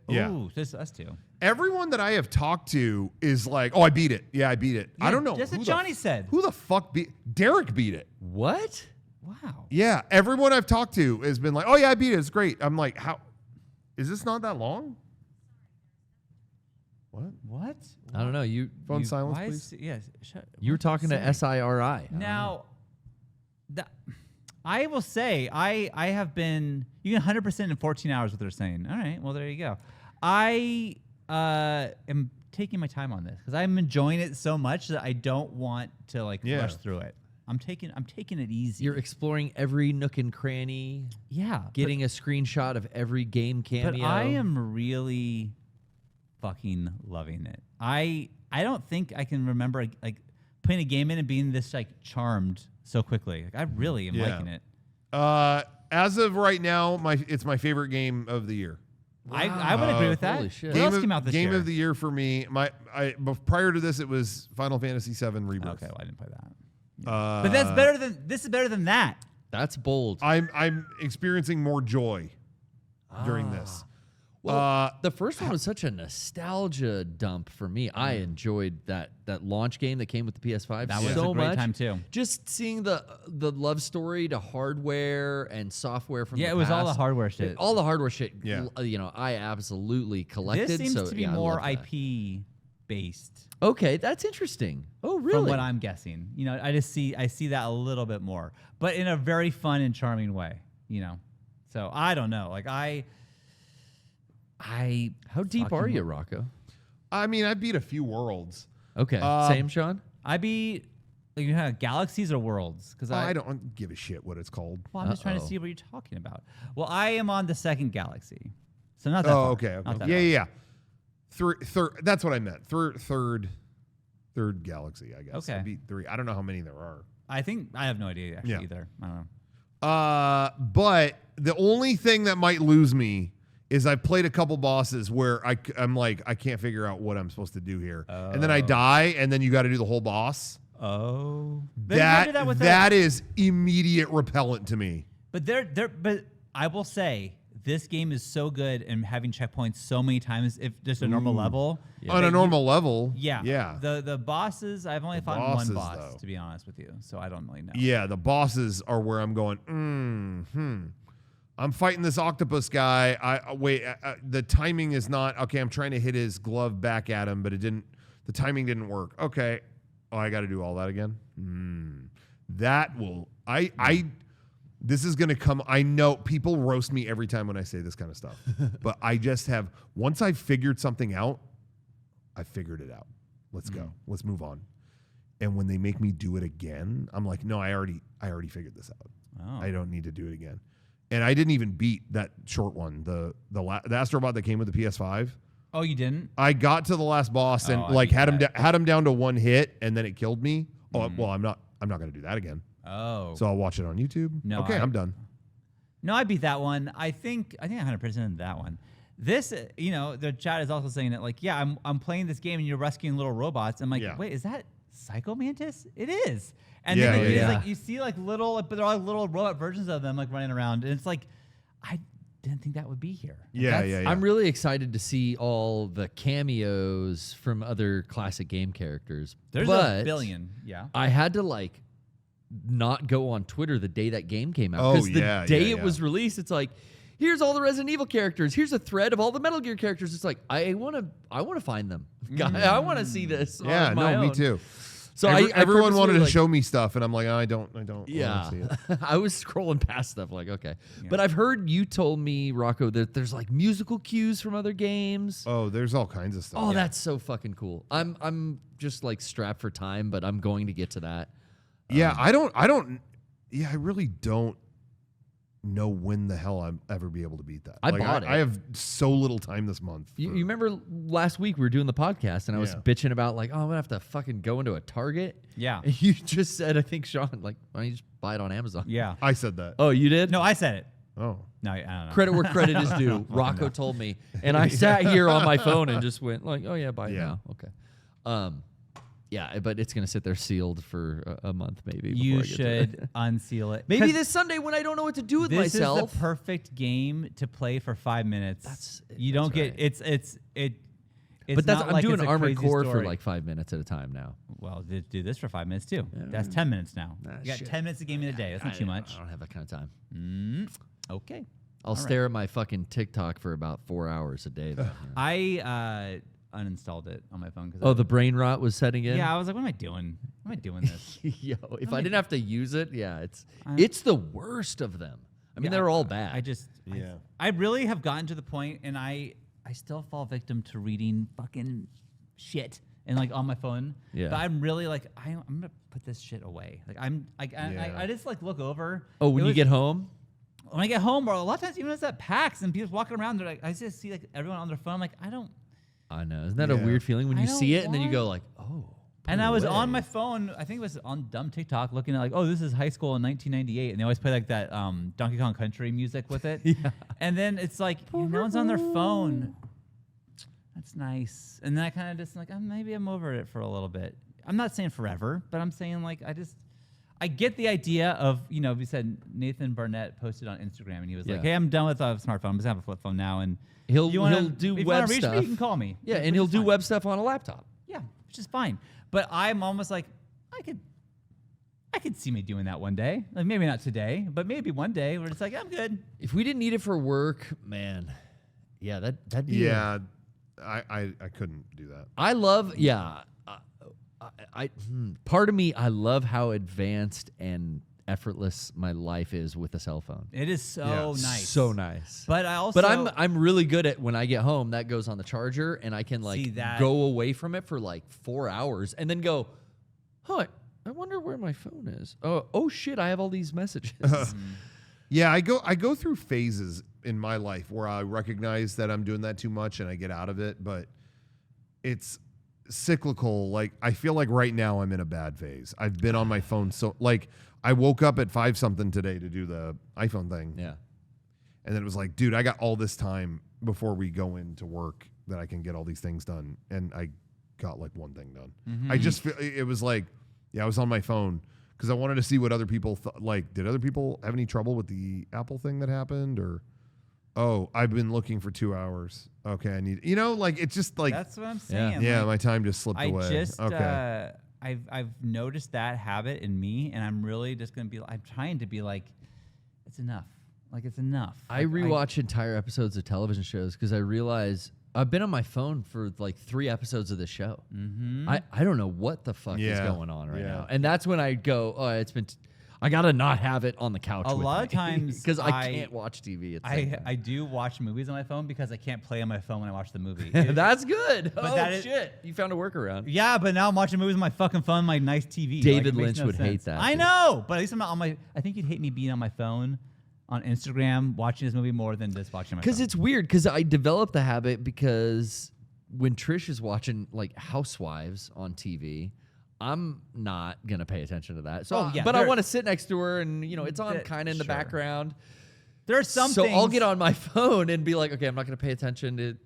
Yeah. Ooh, just us two. Everyone that I have talked to is like, oh, I beat it. Yeah, I beat it. I don't know. That's what who Johnny said. Who the fuck beat Derek beat it. What? Wow. Yeah, everyone I've talked to has been like, oh, yeah, I beat it. It's great. I'm like, how? Is this not that long? What? I don't know. Phone you, silence, Why please. is, yes. Shut, you were talking to SIRI. I don't know. Now, I will say I have been, you can 100% in 14 hours what they're saying. All right, well, there you go. I am taking my time on this because I'm enjoying it so much that I don't want to like rush through it. I'm taking it easy. You're exploring every nook and cranny, getting a screenshot of every game cameo. But I am really fucking loving it. I don't think I can remember like putting a game in and being this like charmed so quickly. Like I really am liking it. As of right now, it's my favorite game of the year. I would agree with that. Holy shit. What else came out this Game year? of the year for me. Prior to this, it was Final Fantasy VII Rebirth. Okay, well I didn't play that. But that's better than this is better than that. That's bold. I'm experiencing more joy during this. Well, the first one was such a nostalgia dump for me. I enjoyed that launch game that came with the PS5 That was so a great much. time too. Just seeing the love story to hardware and software from Yeah, the it was all the past. hardware shit. All the hardware shit. Yeah. I absolutely collected. This seems so, to be yeah, I more love that. IP based. Okay, that's interesting. Oh, really? From what I'm guessing. I see that a little bit more. But in a very fun and charming way, So I don't know. Like How deep are you, Rocco? I mean, I beat a few worlds. Okay, same, Sean. I beat galaxies or worlds because I don't give a shit what it's called. Well, I'm just trying to see what you're talking about. Well, I am on the second galaxy, so not that. far. Okay. Not that Yeah. far. Third. That's what I meant. Third galaxy. I guess. Okay. I beat 3. I don't know how many there are. I think I have no idea actually Yeah. either. I don't know. But the only thing that might lose me is I've played a couple bosses where I'm like, I can't figure out what I'm supposed to do here. And then I die, and then you got to do the whole boss. Oh. But you gotta do that with that is immediate repellent to me. But but I will say this game is so good and having checkpoints so many times, if just a normal level. On a normal level. Yeah. Yeah. The bosses, I've only fought bosses, one boss, though. to be honest with you. So I don't really know. Yeah, the bosses are where I'm going, I'm fighting this octopus guy. The timing is not, okay, I'm trying to hit his glove back at him, but the timing didn't work. Okay. Oh, I got to do all that again? That will, this is going to come, I know people roast me every time when I say this kind of stuff, but I just have, once I've figured something out, I figured it out. Let's go. Let's move on. And when they make me do it again, I'm like, no, I already figured this out. Oh. I don't need to do it again. And I didn't even beat that short one, the Astro Bot that came with the PS5. Oh, you didn't? I got to the last boss and had him down to one hit, and then it killed me. Oh well, I'm not going to do that again. Oh. So I'll watch it on YouTube. No, okay, I'm done. No, I beat that one. I think I 100% that one. This, the chat is also saying that, like, yeah, I'm playing this game and you're rescuing little robots. I'm like, wait, is that Psycho Mantis? It is. And then like you see like little, but they're all like little robot versions of them like running around, and it's like, I didn't think that would be here. Yeah. I'm really excited to see all the cameos from other classic game characters. There's a billion. Yeah. I had to like not go on Twitter the day that game came out, Oh, because the yeah, day yeah, it was released, it's like, here's all the Resident Evil characters. Here's a thread of all the Metal Gear characters. It's like, I want to find them. I want to see this. Yeah, on my own. me too. So everyone purposely, wanted to like, show me stuff, and I'm like, I don't Yeah, want to see it. I was scrolling past stuff like, okay. But I've heard you told me, Rocco, that there's like musical cues from other games. Oh, there's all kinds of stuff. Oh, that's so fucking cool. I'm just like strapped for time, but I'm going to get to that. Yeah, I really don't know when the hell I'll ever be able to beat that. I bought it. I have so little time this month. You remember last week we were doing the podcast and I was Yeah. bitching about like, oh, I'm gonna have to fucking go into a Target. Yeah. And you just said, I think, Sean, like, why don't you just buy it on Amazon? Yeah. I said that. Oh, you did? No, I said it. Oh. No, I don't know. Credit where credit is due. Rocco told me, and I sat here on my phone and just went like, "Oh yeah, buy it now." Okay, yeah, but it's gonna sit there sealed for a month maybe. You before I get to should it. unseal it. Maybe 'Cause this Sunday when I don't know what to do with this myself. is the perfect game to play for 5 minutes. You that's don't get right. it's But that's not I'm like doing it's a Armored crazy Core for story. like 5 minutes at a time now. Well, do this for 5 minutes too. That's 10 minutes now. You got shit. 10 minutes of gaming a day. That's not too much. I don't have that kind of time. Okay. I'll stare at my fucking TikTok for about 4 hours a day. Though. I uninstalled it on my phone because Oh, the brain rot was setting in. I was like, what am I doing? Why am I doing this? Yo, if I didn't have to use it, it's the worst of them. I mean, they're all bad. I really have gotten to the point, and I still fall victim to reading fucking shit and like on my phone. Yeah. But I'm really like, I'm gonna put this shit away. Like I just like look over. Oh, when you get home. When I get home, or a lot of times even it's at PAX and people walking around, they're like, I just see like everyone on their phone. I'm like, I know. Isn't that a weird feeling when you see it and then you go like, oh. And I was on my phone, I think it was on dumb TikTok, looking at like, oh, this is high school in 1998, and they always play like that Donkey Kong Country music with it. And then it's like, no one's on their phone. That's nice. And then I kind of just like, maybe I'm over it for a little bit. I'm not saying forever, but I'm saying like, I get the idea of, we said Nathan Barnett posted on Instagram, and he was like, hey, I'm done with a smartphone. I'm just have a flip phone now, and he'll do if you web wanna reach stuff. Me, you can call me. Yeah, which and he'll is do fine. web stuff on a laptop. Yeah, which is fine. But I'm almost like, I could see me doing that one day. Like maybe not today, but maybe one day where it's like, I'm good. If we didn't need it for work, man, that'd be Yeah, I couldn't do that. I love, part of me, I love how advanced and effortless my life is with a cell phone. It is so nice. So nice. But I also, I'm really good at when I get home, that goes on the charger and I can like go away from it for like 4 hours and then go, I wonder where my phone is. Oh shit, I have all these messages. Yeah, I go through phases in my life where I recognize that I'm doing that too much and I get out of it, but it's cyclical. Like I feel like right now I'm in a bad phase. I've been on my phone so like I woke up at 5 something today to do the iPhone thing. Yeah. And then it was like, dude, I got all this time before we go into work that I can get all these things done. And I got like one thing done. I just feel it was like, I was on my phone because I wanted to see what other people thought. Like, did other people have any trouble with the Apple thing that happened? Or Oh, I've been looking for 2 hours. Okay, I need. Like it's just like That's what I'm saying. yeah, like, my time just slipped I away. just Okay. I've noticed that habit in me, and I'm really just gonna be. I'm trying to be like, it's enough. Like it's enough. I rewatch entire episodes of television shows because I realize I've been on my phone for like 3 episodes of the show. Mm-hmm. I don't know what the fuck is Yeah. going on right Yeah. now, and that's when I go, oh, it's been. I gotta not have it on the couch. A with lot me of times because I can't watch TV. At the same time. I do watch movies on my phone because I can't play on my phone when I watch the movie. That's good. Oh that is- shit! You found a workaround. Yeah, but now I'm watching movies on my fucking phone, my nice TV. David it makes Lynch no would hate sense. that, I dude. know, but at least I'm not on my. I think you'd hate me being on my phone, on Instagram, watching this movie more than just watching my phone. Because it's weird. Because I developed the habit because when Trish is watching like Housewives on TV, I'm not gonna pay attention to that. So, Oh, yeah, but I there- want to sit next to her, and it's on kind of in the Sure. background. There are some So things. I'll get on my phone and be like, okay, I'm not gonna pay attention to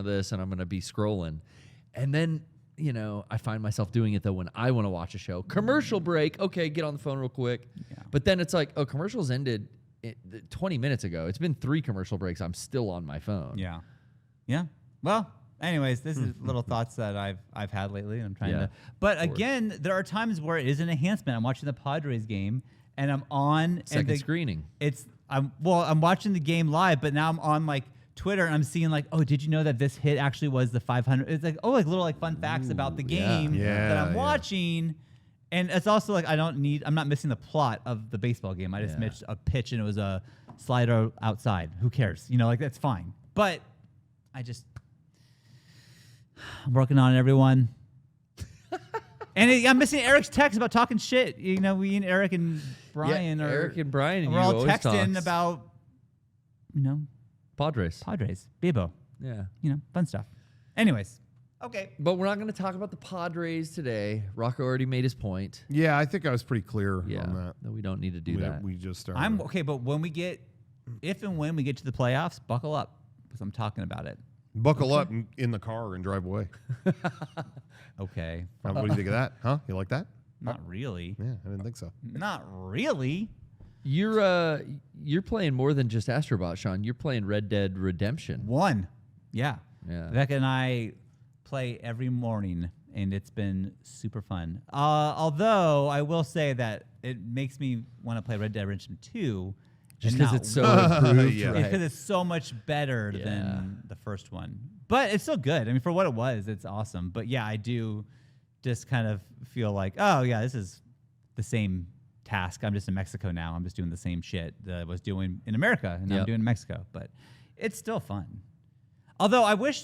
this, and I'm gonna be scrolling, and then I find myself doing it though when I want to watch a show. Commercial break. Okay, get on the phone real quick. Yeah. But then it's like, oh, commercials ended 20 minutes ago. It's been 3 commercial breaks. I'm still on my phone. Yeah. Yeah. Well, anyways, this is little thoughts that I've had lately, and I'm trying to. But again, there are times where it is an enhancement. I'm watching the Padres game, and I'm on Second screening. I'm watching the game live, but now I'm on like Twitter, and I'm seeing like, oh, did you know that this hit actually was the 500? It's like, oh, like little like fun facts about the game that I'm watching. And it's also like I'm not missing the plot of the baseball game. I just missed a pitch, and it was a slider outside. Who cares? Like that's fine. But I'm working on it, everyone. And I'm missing Eric's text about talking shit. We and Eric and Brian Yeah, are Eric and Brian and we're you all always texting talks. about Padres. Bebo, Yeah. fun stuff. Anyways, okay. But we're not going to talk about the Padres today. Rocco already made his point. Yeah, I think I was pretty clear Yeah. on that. That we don't need to do that. We just started. I'm okay, but when we get to the playoffs, buckle up because I'm talking about it. Buckle up in the car and drive away. Okay. What do you think of that? Huh? You like that? Not really. Yeah, I didn't think so. Not really. You're playing more than just Astro Bot, Sean. You're playing Red Dead Redemption. One. Yeah. Yeah. Becca and I play every morning, and it's been super fun. Although I will say that it makes me want to play Red Dead Redemption 2. Just and because not it's so one. improved, Yeah. right? Because it's so much better Yeah. than the first one. But it's still good. I mean, for what it was, it's awesome. But yeah, I do just kind of feel like, oh, yeah, this is the same task. I'm just in Mexico now. I'm just doing the same shit that I was doing in America, and now I'm Yep. doing in Mexico. But it's still fun. Although I wish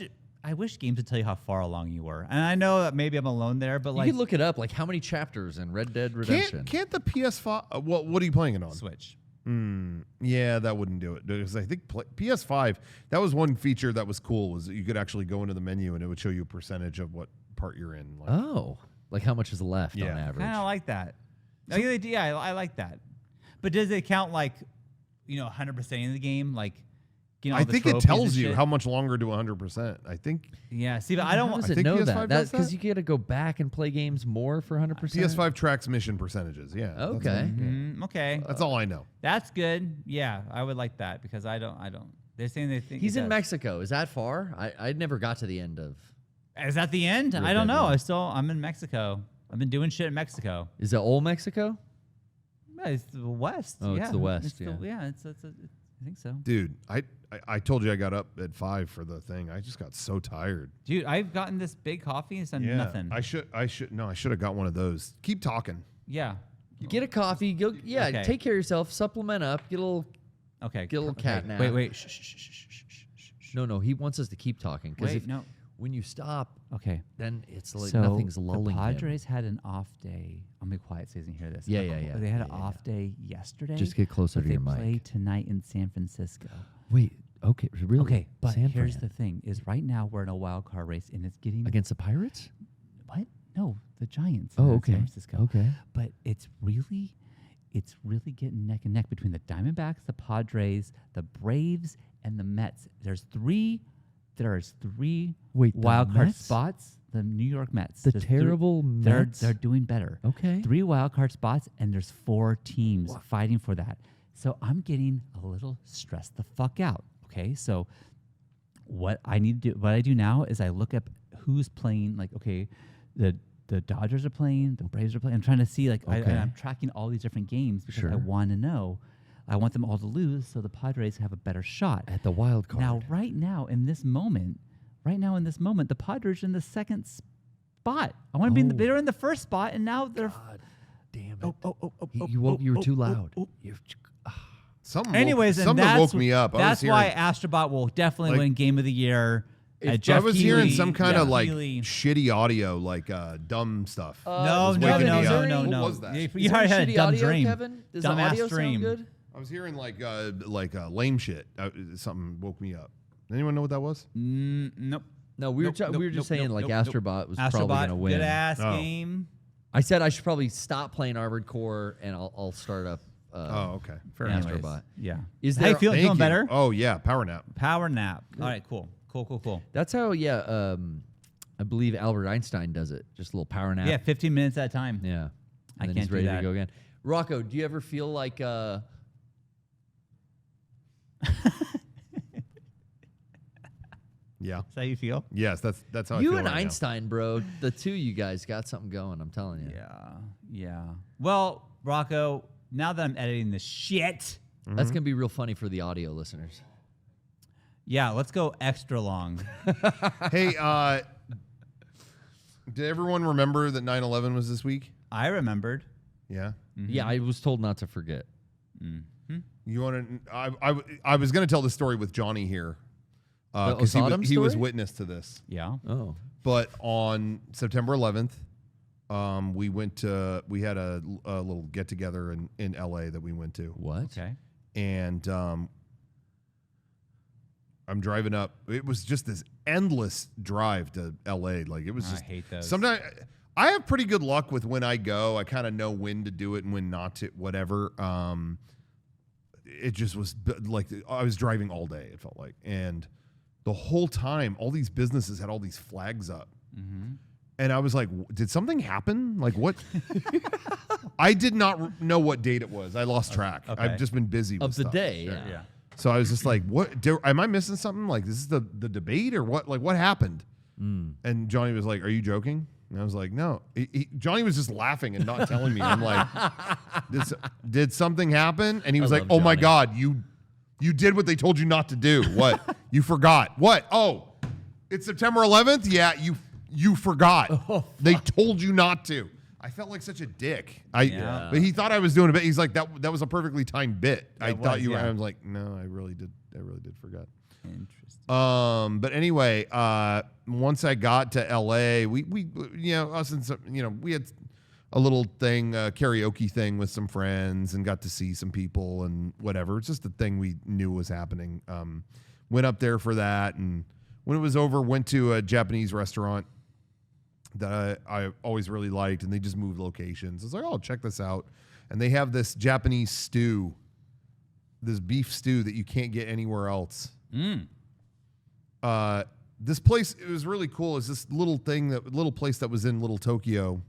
games would tell you how far along you were. And I know that maybe I'm alone there, but You like can look it up, like how many chapters in Red Dead Redemption. Can't the PS5? What are you playing it on? Switch. Yeah, that wouldn't do it because I think PS5. That was one feature that was cool. Was that you could actually go into the menu and it would show you a percentage of what part you're in. Like, Oh, like how much is left Yeah. on average? Kind of like that. I like that. But does it count like, 100% of the game? Like, I think it tells you how much longer to 100%. I think Yeah, see, but I don't How want. does it think know PS5 that? does Because that? you got to go back and play games more for 100%. PS5 tracks mission percentages. Yeah. Okay. Okay, That's all I know. that's good. Yeah, I would like that because I don't. They're saying they think He's it in does. Mexico. Is that far? I never got to the end of. Is that the end? I don't Dead know. one. I'm in Mexico. I've been doing shit in Mexico. Is it old Mexico? Yeah, it's the West. Oh, it's yeah. the West, I think so. Dude, I told you I got up at 5 for the thing. I just got so tired. Dude, I've gotten this big coffee and it's done nothing. I should have got one of those. Keep talking. Yeah. Get a coffee. Go, Okay. take care of yourself. Supplement up. Get a little. Okay. Get a little cat nap. Wait. Shh, shh, shh, shh, shh, shh, shh. No. He wants us to keep talking because Wait, no. when you stop, Okay. then it's like So nothing's lulling the him. Padres had an off day. I'll be quiet so he doesn't hear this. Yeah, yeah. They had an Yeah, off day yesterday. Just get closer but to your They play mic. tonight in San Francisco. Wait. Okay. Really? Okay, but San here's Fran. the thing: is right now we're in a wild card race, and it's getting Against the Pirates? what? No, the Giants. Oh, in okay. San Francisco. Okay. But it's really getting neck and neck between the Diamondbacks, the Padres, the Braves, and the Mets. There's three Wait, the wild card Mets? spots. The New York Mets. The There's terrible Mets? They're doing better. Okay. 3 wild card spots, and there's 4 teams fighting for that. So I'm getting a little stressed the fuck out. okay, so what I do now is I look up who's playing. Like, okay, the Dodgers are playing, the Braves are playing. I'm trying to see, like, I'm tracking all these different games because I want to know. I want them all to lose so the Padres have a better shot At the wild card. Now, right now in this moment, the Padres are in the second spot. I want to be they're in the first spot, and now they're. God damn it! You were too loud. Something woke me up. That's why Astro Bot will definitely win Game of the Year. I was hearing some kind of like shitty audio, like dumb stuff. No. What was that? You already had a dumb audio, dream. Kevin? Does Dumb the audio ass dream. sound good? I was hearing like lame shit. Something woke me up. Anyone know what that was? Nope. No, we were just saying like Astro Bot was probably going to win. Good ass game. I said I should probably stop playing Armored Core and I'll start up. Okay, fair enough. Astro Bot. Yeah. Is Hey, there? feeling better? Oh yeah, power nap. Power nap. All right, cool. That's how. Yeah. I believe Albert Einstein does it. Just a little power nap. Yeah, 15 minutes at a time. Yeah. And then can't he's ready do to that. go again. Rocco, do you ever feel like? Yeah. Is that how you feel? Yes, that's how I feel. You and right now. Einstein, bro, the two of you guys got something going. I'm telling you. Yeah. Well, Rocco, now that I'm editing this shit, That's gonna be real funny for the audio listeners. yeah, let's go extra long. Hey, did everyone remember that 9/11 was this week? I remembered. Yeah. Yeah, I was told not to forget. You want to? I was going to tell the story with Johnny here because he was witness to this. Yeah. Oh. But on September 11th, we had a little get together in LA that we went to. What? Okay. And I'm driving up. It was just this endless drive to LA. Like it was just. I hate those. Sometimes I have pretty good luck with when I go. I kind of know when to do it and when not to. Whatever. It just was like I was driving all day. It felt like, and the whole time, all these businesses had all these flags up. And I was like, did something happen? Like what? I did not know what date it was. I lost track. Okay. I've just been busy with Of the stuff. day. Yeah. So I was just like, what? Am I missing something? Like, this is the debate or what? Like, what happened? And Johnny was like, are you joking? And I was like, no. Johnny was just laughing and not telling me. I'm like, did something happen? And he was like, oh my God, you did what they told you not to do. What? You forgot. What? Oh, it's September 11th? Yeah, you forgot. They told you not to. I felt like such a dick. But he thought I was doing a bit. He's like, that was a perfectly timed bit. I thought you were. I was like, no, I really did forget. Interesting. But anyway, once I got to LA, we us and some, we had a little thing, karaoke thing with some friends and got to see some people and whatever. It's just a thing we knew was happening. Went up there for that, and when it was over, went to a Japanese restaurant that I always really liked, and they just moved locations. I was like, oh, check this out. And they have this Japanese stew, this beef stew that you can't get anywhere else. This place, it was really cool. It's this little place that was in Little Tokyo,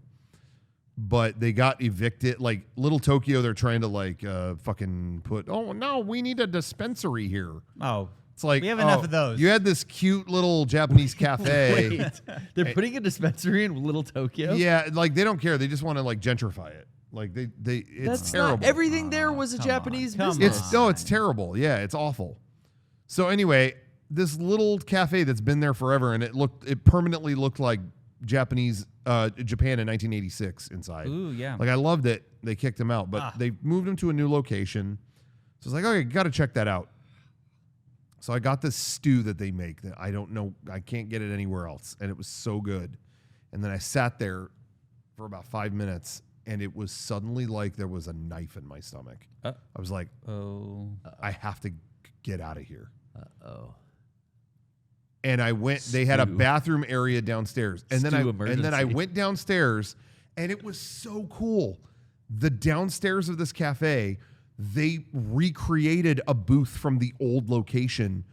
but they got evicted. Like Little Tokyo, they're trying to fucking put, oh no, we need a dispensary here. Oh, it's like, we have enough of those. You had this cute little Japanese cafe. Wait, they're putting a dispensary in Little Tokyo? Yeah, like they don't care. They just want to like gentrify it. Like it's terrible. Everything there was a Japanese business. It's terrible. Yeah, it's awful. So anyway, this little cafe that's been there forever, and it permanently looked like Japan in 1986 inside. Ooh, yeah. Like I loved it. They kicked him out, but they moved him to a new location. So I was like, okay, got to check that out. So I got this stew that they make that I don't know, I can't get it anywhere else, and it was so good. And then I sat there for about 5 minutes, and it was suddenly like there was a knife in my stomach. I was like, I have to get out of here. And I went. They had a bathroom area downstairs, and then I went downstairs, and it was so cool. The downstairs of this cafe, they recreated a booth from the old location,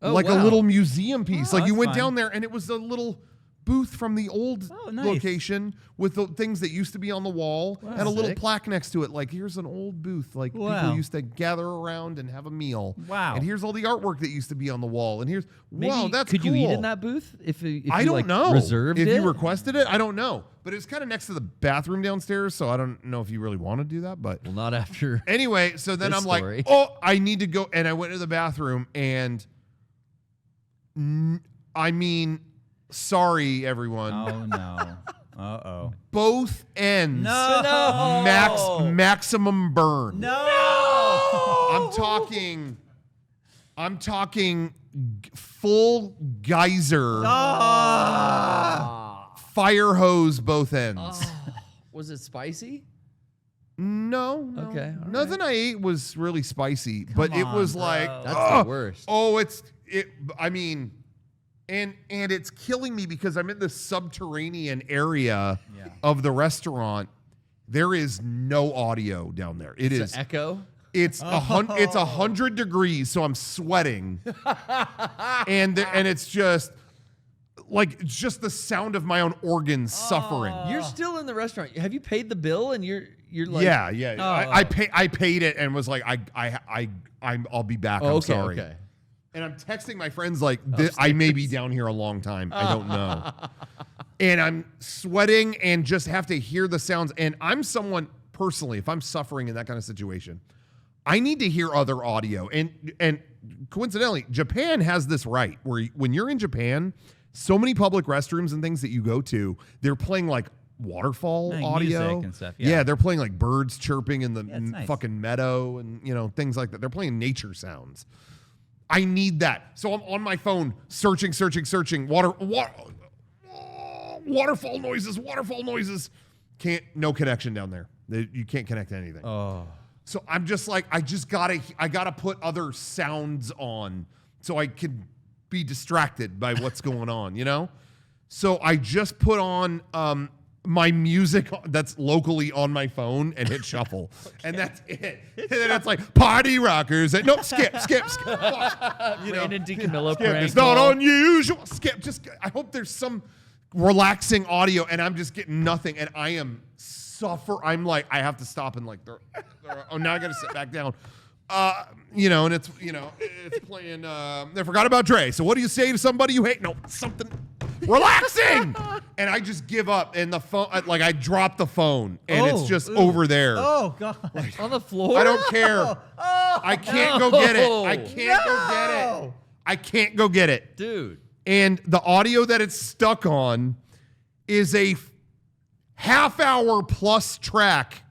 a little museum piece. Like you went down there, and it was a little booth from the old nice. location with the things that used to be on the wall and a little Sick. plaque next to it. Like, here's an old booth. Like, people Wow. used to gather around and have a meal. Wow. And here's all the artwork that used to be on the wall. And here's, wow, that's could cool. you eat in that booth if I you don't like, know. reserved if it? you requested it, I don't know. But it's kind of next to the bathroom downstairs, so I don't know if you really want to do that. But Well, not after. anyway, so then This I'm story. like, oh, I need to go. And I went to the bathroom, and I mean, sorry, everyone. Oh no. Uh-oh. Both ends. No. Maximum burn. No. I'm talking full geyser fire hose both ends. Was it spicy? No. Okay, all Nothing I ate was really spicy, but it on, was bro. like That's the worst. Oh, I mean, and it's killing me because I'm in the subterranean area of the restaurant. There is no audio down there. It's an echo. It's 100 degrees, so I'm sweating, and it's just like the sound of my own organs suffering. You're still in the restaurant. Have you paid the bill? And you're like, Yeah. I paid it and was like, I'll be back. I'm sorry. Okay. And I'm texting my friends like, I may be down here a long time. I don't know. And I'm sweating and just have to hear the sounds. And I'm someone personally, if I'm suffering in that kind of situation, I need to hear other audio. And coincidentally, Japan has this right where when you're in Japan, so many public restrooms and things that you go to, they're playing like waterfall Like audio music and stuff, yeah, they're playing like birds chirping in the it's nice. fucking meadow and things like that. They're playing nature sounds. I need that. So I'm on my phone searching. Waterfall noises. No connection down there. You can't connect to anything. Oh. So I'm just like, I gotta put other sounds on so I could be distracted by what's going on, So I just put on my music that's locally on my phone and hit shuffle. And that's it. And then it's like party rockers. Nope, skip. Brandon DiCamillo Skip. prank It's not call. unusual. Skip. I hope there's some relaxing audio, and I'm just getting nothing, and I am I'm like, I have to stop and like, oh, now I got to sit back down. And it's playing. They forgot about Dre. So what do you say to somebody you hate? No, something relaxing. And I just give up, and the phone, I drop the phone, and it's just over there. Oh god. On the floor? I don't care. I can't go get it. I can't go get it. No. I can't go get it. Dude. And the audio that it's stuck on is a half-hour plus track.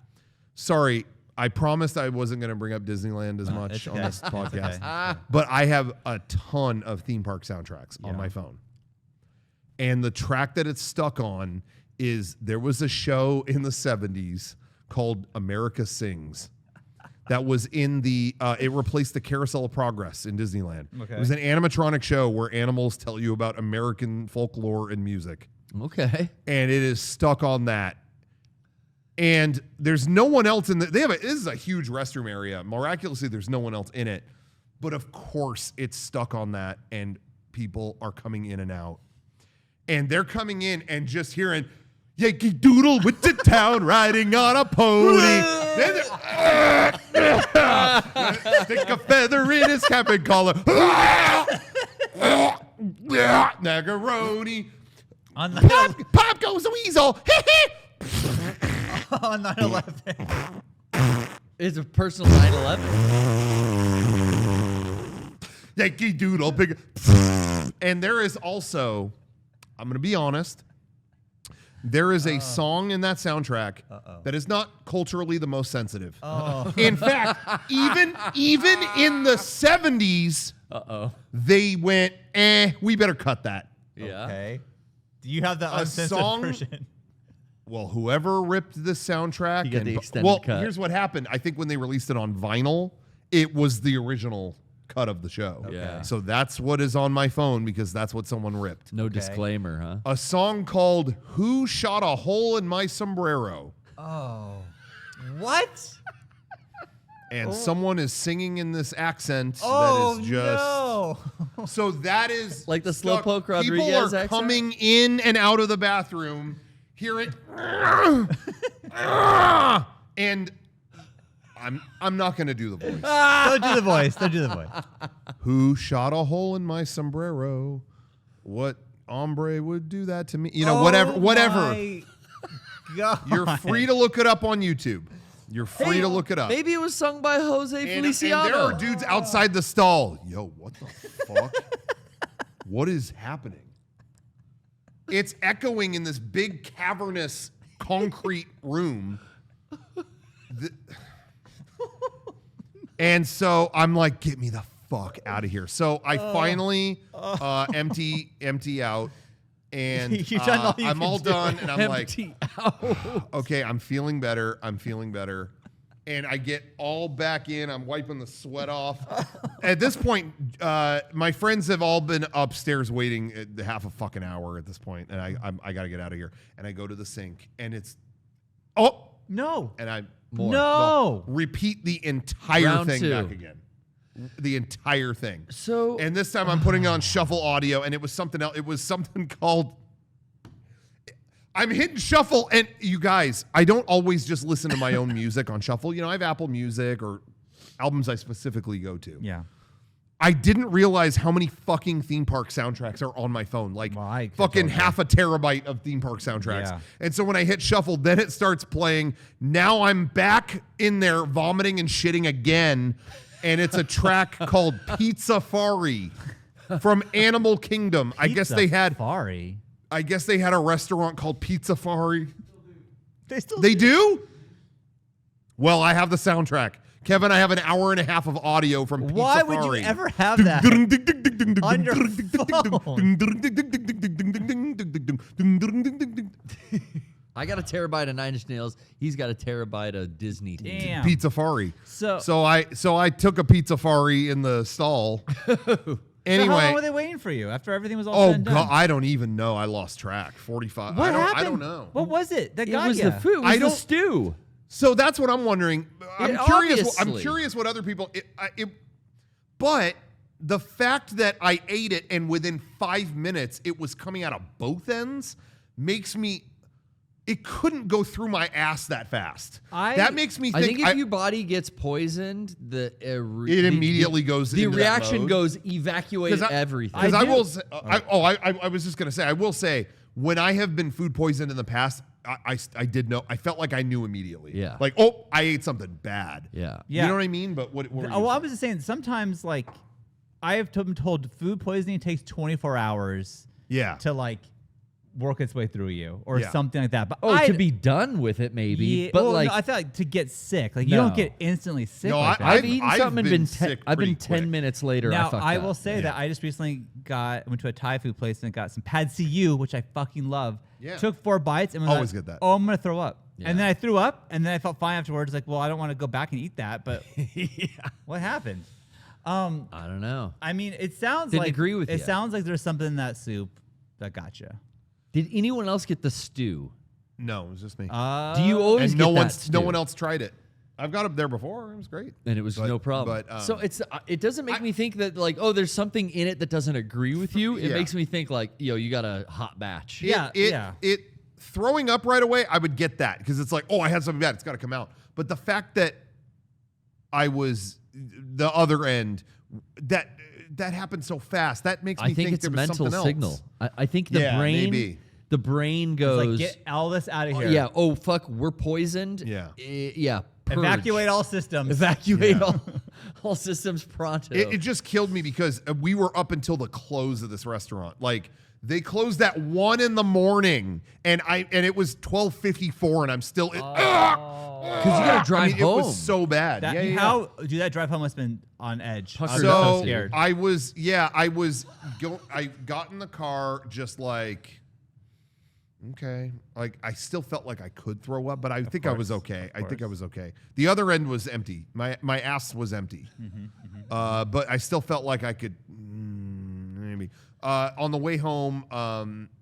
Sorry, I promised I wasn't going to bring up Disneyland as much it's on okay. this podcast. okay. But I have a ton of theme park soundtracks on my phone. And the track that it's stuck on is, there was a show in the 70s called America Sings. That was in it replaced the Carousel of Progress in Disneyland. Okay. It was an animatronic show where animals tell you about American folklore and music. Okay. And it is stuck on that. And there's no one else in this is a huge restroom area. Miraculously, there's no one else in it. But of course, it's stuck on that, and people are coming in and out. And they're coming in and just hearing, Yankee Doodle with the town riding on a pony. Then stick a feather in his cap and collar. Macaroni. On Pop goes the weasel. on 9/11. It's a personal 9/11. Yankee Doodle. Big. And there is also, I'm going to be honest, there is a song in that soundtrack that is not culturally the most sensitive. In fact, even in the 70s, they went, we better cut that. Yeah. Okay. Do you have the uncensored song- version? Well, whoever ripped the soundtrack, You get the extended cut. here's what happened. I think when they released it on vinyl, it was the original cut of the show. Yeah. So that's what is on my phone because that's what someone ripped. No disclaimer, huh? A song called "Who Shot a Hole in My Sombrero." Oh. What? and someone is singing in this accent Oh, that is just no. so that is Like the stuck. Slowpoke Rodriguez People are accent? coming in and out of the bathroom, hear it, and I'm not gonna do the voice. Don't do the voice. Don't do the voice. Who shot a hole in my sombrero? What hombre would do that to me? You know, whatever. My God. You're free to look it up on YouTube. You're free to look it up. Maybe it was sung by Jose And Feliciano. there are dudes outside the stall. Yo, what the fuck? What is happening? It's echoing in this big cavernous concrete room. And so I'm like, get me the fuck out of here. So I finally empty out. And You've done all you I'm can all do. done. And I'm like, Empty out. okay, I'm feeling better. And I get all back in. I'm wiping the sweat off. At this point, my friends have all been upstairs waiting half a fucking hour at this point, and I got to get out of here. And I go to the sink, and it's No. and I No. repeat the entire Round thing two. back again. The entire thing. So And this time I'm putting on shuffle audio, and it was something else. It was something called. I'm hitting shuffle, and you guys, I don't always just listen to my own music on shuffle. You know, I have Apple Music or albums I specifically go to. Yeah. I didn't realize how many fucking theme park soundtracks are on my phone. Like Well, I could fucking totally. half a terabyte of theme park soundtracks. Yeah. And so when I hit shuffle, then it starts playing. Now I'm back in there vomiting and shitting again. And it's a track called Pizzafari from Animal Kingdom. I guess they had a restaurant called Pizzafari. They do? Well, I have the soundtrack. Kevin, I have an hour and a half of audio from Pizzafari. Why would you ever have that on your phone? I got a terabyte of Nine Inch Nails. He's got a terabyte of Disney. Damn. Pizzafari. So I took a Pizzafari in the stall. So how long Anyway, were they waiting for you after everything was all oh said and done? god, I don't even know. I lost track. 45. What happened? I don't know. What was it that It got was you? the food. It was I the don't- stew. So that's what I'm wondering. I'm Yeah, curious. I'm obviously. curious what other people. But the fact that I ate it and within 5 minutes it was coming out of both ends makes me. It couldn't go through my ass that fast. That makes me think. I think if your body gets poisoned, it immediately goes The into that reaction mode. goes evacuate everything. Because I will. I was just gonna say. I will say when I have been food poisoned in the past, I did know. I felt like I knew immediately. Yeah. Like, oh, I ate something bad. Yeah. You know what I mean? But what were you Well, I saying? was just saying, sometimes, like, I have been told food poisoning takes 24 hours Yeah. to, like, work its way through you or Yeah. something like that. But to be done with it, maybe. yeah, but well, like, no, I feel like to get sick. Like, you No. don't get instantly sick No, like that. I've eaten something and been been sick I've been pretty 10 quick. minutes later. Now, fucked I up. will say that I just recently went to a Thai food place and got some pad see ew, which I fucking love. Yeah. Took 4 bites and was Always like, get that. oh, I'm going to throw up. Yeah. And then I threw up, and then I felt fine afterwards. Like, well, I don't want to go back and eat that, but what happened? I don't know. I mean, it sounds Didn't like agree with it you. sounds like there's something in that soup that got you. Did anyone else get the stew? No, it was just me. Do you always and get no that one, stew? no one else tried it. I've got it there before. It was great. And it was But- no problem. but, so it doesn't make me think that like, oh, there's something in it that doesn't agree with you. It Yeah. makes me think like, yo, you got a hot batch. It throwing up right away, I would get that because it's like, oh, I had something bad. It's got to come out. But the fact that I was the other end, that happened so fast, that makes me I think it's there a was mental something signal. else. I think the Yeah, brain, maybe. the brain It's goes, like, get all this out of here. yeah, oh fuck, we're poisoned. Yeah. Yeah. Purge. Evacuate all systems. Evacuate Yeah. all systems pronto. It just killed me because we were up until the close of this restaurant. Like they closed at 1 a.m. and it was 12:54 and I'm still because you gotta drive It home. was so bad. That, yeah. How dude, that drive home must have been on edge. I was Puckered so up. So scared. I got in the car just like, okay. Like I still felt like I could throw up, but I think I was okay. I think I was okay. The other end was empty. My ass was empty. But I still felt like I could be. On the way home,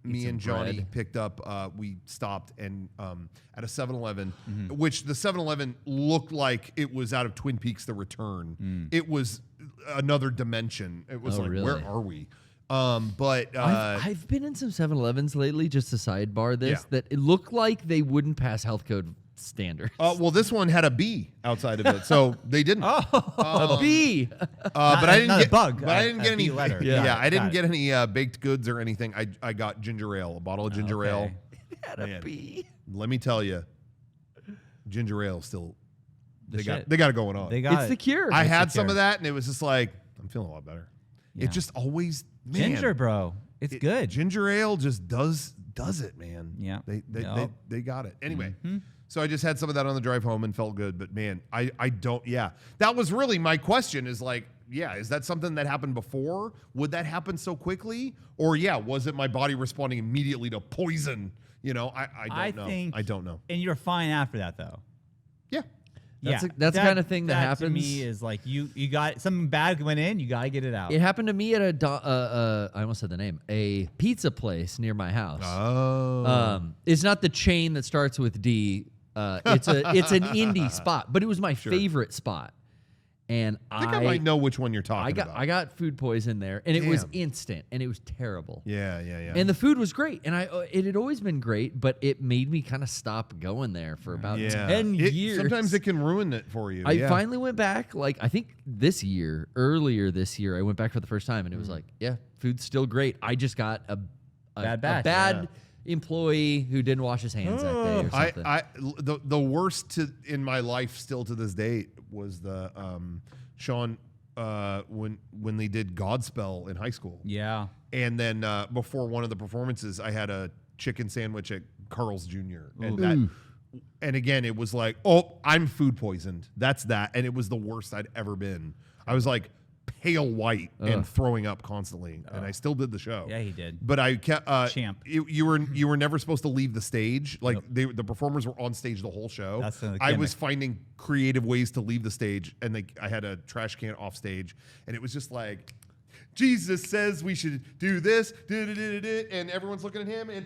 me some and Johnny bread. picked up. We stopped and at a 7-Eleven, which the 7-Eleven looked like it was out of Twin Peaks: The Return. It was another dimension. It was Oh, like, really? where are we? But I've been in some 7-Elevens lately, just to sidebar this, Yeah. that it looked like they wouldn't pass health code standards. well, this one had a B outside of it, so they didn't. A B. But I didn't not a get bug, But I a didn't get B any. letter. Yeah, Got it, I didn't got get any baked goods or anything. I got ginger ale, a bottle of ginger Okay. ale. Had a Man. B. Let me tell you, ginger ale still they got shit. it going on. They got It's it. the cure. I It's had the some cure. of that, and it was just like I'm feeling a lot better. Yeah. It just always man, Ginger, bro. It's good. Ginger ale just does it, man. Yeah. They they got it. Anyway, Mm-hmm. so I just had some of that on the drive home and felt good. But man, I don't. Yeah, that was really my question. Is like, yeah, is that something that happened before? Would that happen so quickly? Or yeah, was it my body responding immediately to poison? You know, I don't know. think, I don't know. And you're fine after that, though. Yeah. That's yeah, that's the kind of thing that To happens. me is like you got something bad went in, you got to get it out. It happened to me at I almost said the name, a pizza place near my house. Oh. It's not the chain that starts with D. It's an indie spot, but it was my favorite spot. And I think I might know which one you're talking about. I got food poison there, and it was Damn. instant, and it was terrible. Yeah. And the food was great, and it had always been great, but it made me kind of stop going there for about 10 years. Sometimes it can ruin it for you. I finally went back, like I think earlier this year, I went back for the first time, and it was like, yeah, food's still great. I just got a Bad batch, bad employee who didn't wash his hands that day or something. The worst in my life still to this day was the Sean when they did Godspell in high school. Yeah. And then before one of the performances, I had a chicken sandwich at Carl's Jr. And again, it was like, oh, I'm food poisoned. That's that. And it was the worst I'd ever been. I was like pale white and throwing up constantly, and I still did the show. Yeah, he did. But I kept Champ. You were never supposed to leave the stage. Like the performers were on stage the whole show. That's the I was gimmick. finding creative ways to leave the stage, and I had a trash can off stage, and it was just like, Jesus says we should do this, and everyone's looking at him, and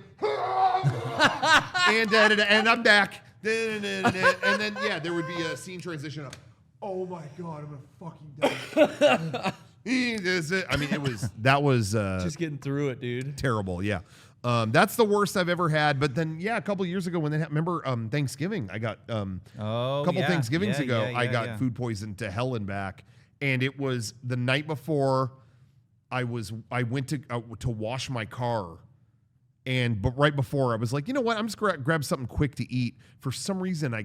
and I'm back, and then yeah, there would be a scene transition of, oh my God, I'm gonna fucking die. I mean, that was Just getting through it, dude. terrible. Yeah. That's the worst I've ever had. But then, yeah, a couple years ago when they remember Thanksgiving, I got a couple Thanksgivings ago, I got food poisoned to hell and back, and it was the night before I went to wash my car. But right before I was like, you know what? I'm just gonna grab something quick to eat. For some reason, I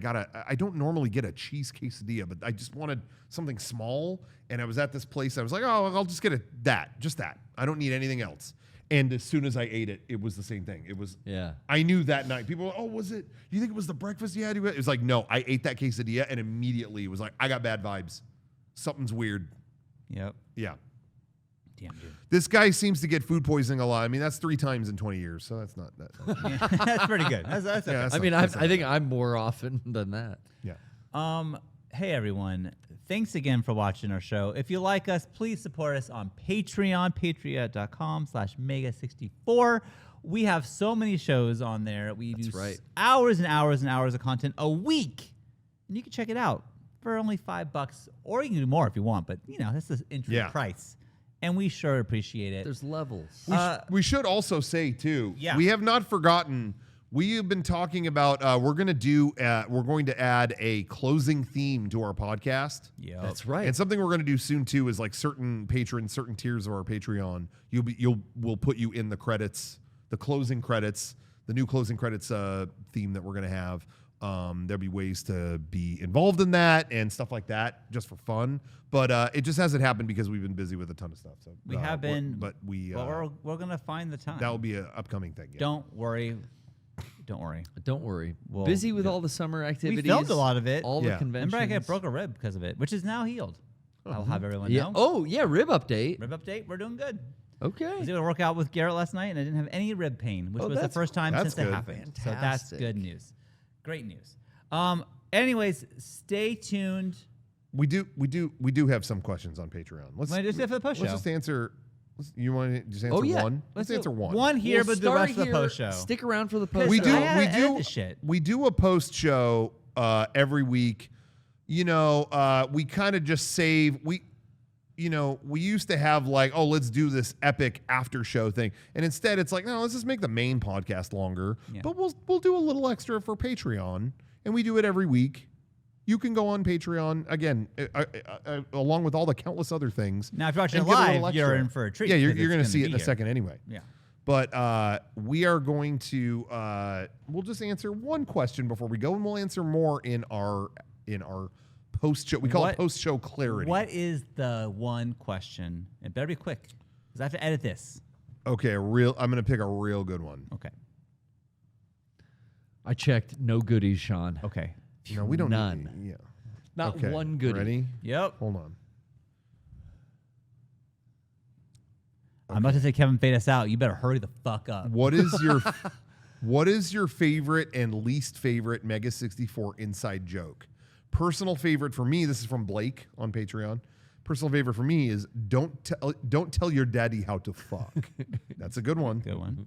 don't normally get a cheese quesadilla, but I just wanted something small. And I was at this place. I was like, oh, I'll just get just that. I don't need anything else. And as soon as I ate it, it was the same thing. It was, Yeah. I knew that night. People were, oh, was it? You think it was the breakfast you had? It was like, no, I ate that quesadilla, and immediately it was like, I got bad vibes. Something's weird. Yep. Yeah. Damn, dude. This guy seems to get food poisoning a lot. I mean, that's 3 times in 20 years, so that's not that. That's pretty good. That's okay. Yeah, that's I not- mean, that's not I think bad. I'm more often than that. Yeah. Hey everyone. Thanks again for watching our show. If you like us, please support us on Patreon, patreon.com/Mega64. We have so many shows on there. We do right. hours and hours and hours of content a week. And you can check it out for only $5, or you can do more if you want, but you know, that's the entry Yeah. price. And we sure appreciate it. There's levels. We should also say too. Yeah. We have not forgotten. We have been talking about. We're going to add a closing theme to our podcast. Yep. That's right. And something we're going to do soon too is like certain patrons, certain tiers of our Patreon. We'll put you in the credits, the closing credits, the new closing credits theme that we're going to have. There'll be ways to be involved in that and stuff like that, just for fun. But it just hasn't happened because we've been busy with a ton of stuff. So We have been, but we're going to find the time. that will be an upcoming thing. Yeah. Don't worry. Don't worry. Don't worry. Well, Busy with all the summer activities. filmed a lot of it. All Yeah. the conventions. Remember, I broke a rib because of it, which is now healed. I'll have everyone Yeah. know. Oh, yeah. Rib update. Rib update. We're doing good. I Okay. was able to work out with Garrett last night, and I didn't have any rib pain, which Oh, was the that's first time that's since it good. happened. So that's Fantastic. good news. Great news. Anyways, stay tuned. We do have some questions on Patreon. Let's Wanna just do it for the post let's show? just answer. You want to just answer Oh, yeah. one? Let's answer one. One here, We'll but the rest start of the here. post show. Stick around for the post We show. do. I gotta We edit do. this shit. We do a post show every week. You know, we kind of just save. We used to have like, oh, let's do this epic after show thing, and instead it's like, no, let's just make the main podcast longer. Yeah. But we'll do a little extra for Patreon, and we do it every week. You can go on Patreon again, along with all the countless other things. Now, if you're watching and it get a little live, you're extra. in for a treat. Yeah, you're 'cause it's going to gonna see it be in a here. second anyway. Yeah. But we are going to we'll just answer one question before we go, and we'll answer more in our post show. We call it post show clarity. What is the one question? It better be quick, because I have to edit this. Okay, I'm going to pick a real good one. Okay. I checked. No goodies, Sean. Okay. No, we don't None. need. Yeah. Not Okay, one goodie. Ready? Yep. Hold on. I'm about to say Kevin fade us out. You better hurry the fuck up. What is your favorite and least favorite Mega 64 inside joke? Personal favorite for me, this is from Blake on Patreon. Personal favorite for me is don't tell your daddy how to fuck. That's a good one. Good one.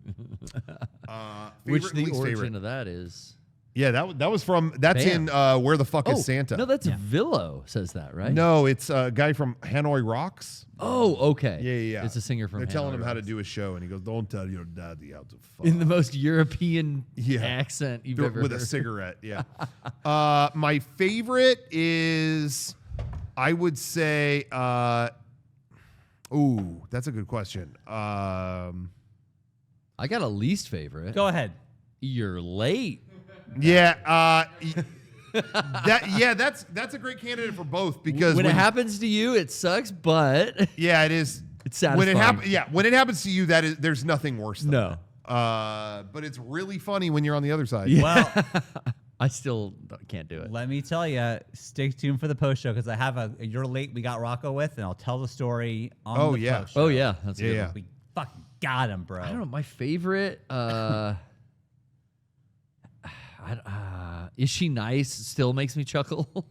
Which Favorite, the least origin favorite. of that is. Yeah, that's Bam. in Where the Fuck is Santa? No, that's Villo says that, right? No, it's a guy from Hanoi Rocks. Oh, okay. Yeah. It's a singer from They're telling Hanoi him how to Rocks. do a show, and he goes, "Don't tell your daddy how to fuck." In the most European Yeah. accent you've Do it ever with heard. a cigarette. Yeah. My favorite is, I would say, ooh, that's a good question. I got a least favorite. Go ahead. You're late. Yeah. That's a great candidate for both because When it happens to you, it sucks, but yeah, it is. it's When satisfying. when it happens to you, there's nothing worse than No. that. But it's really funny when you're on the other side. Well, I still can't do it. let me tell you, stay tuned for the post show, because I have a You're Late We Got Rocco with, and I'll tell the story on Oh, the yeah. post show. Oh, yeah. That's a good Yeah. one. We fucking got him, bro. I don't know. My favorite, Is She Nice still makes me chuckle.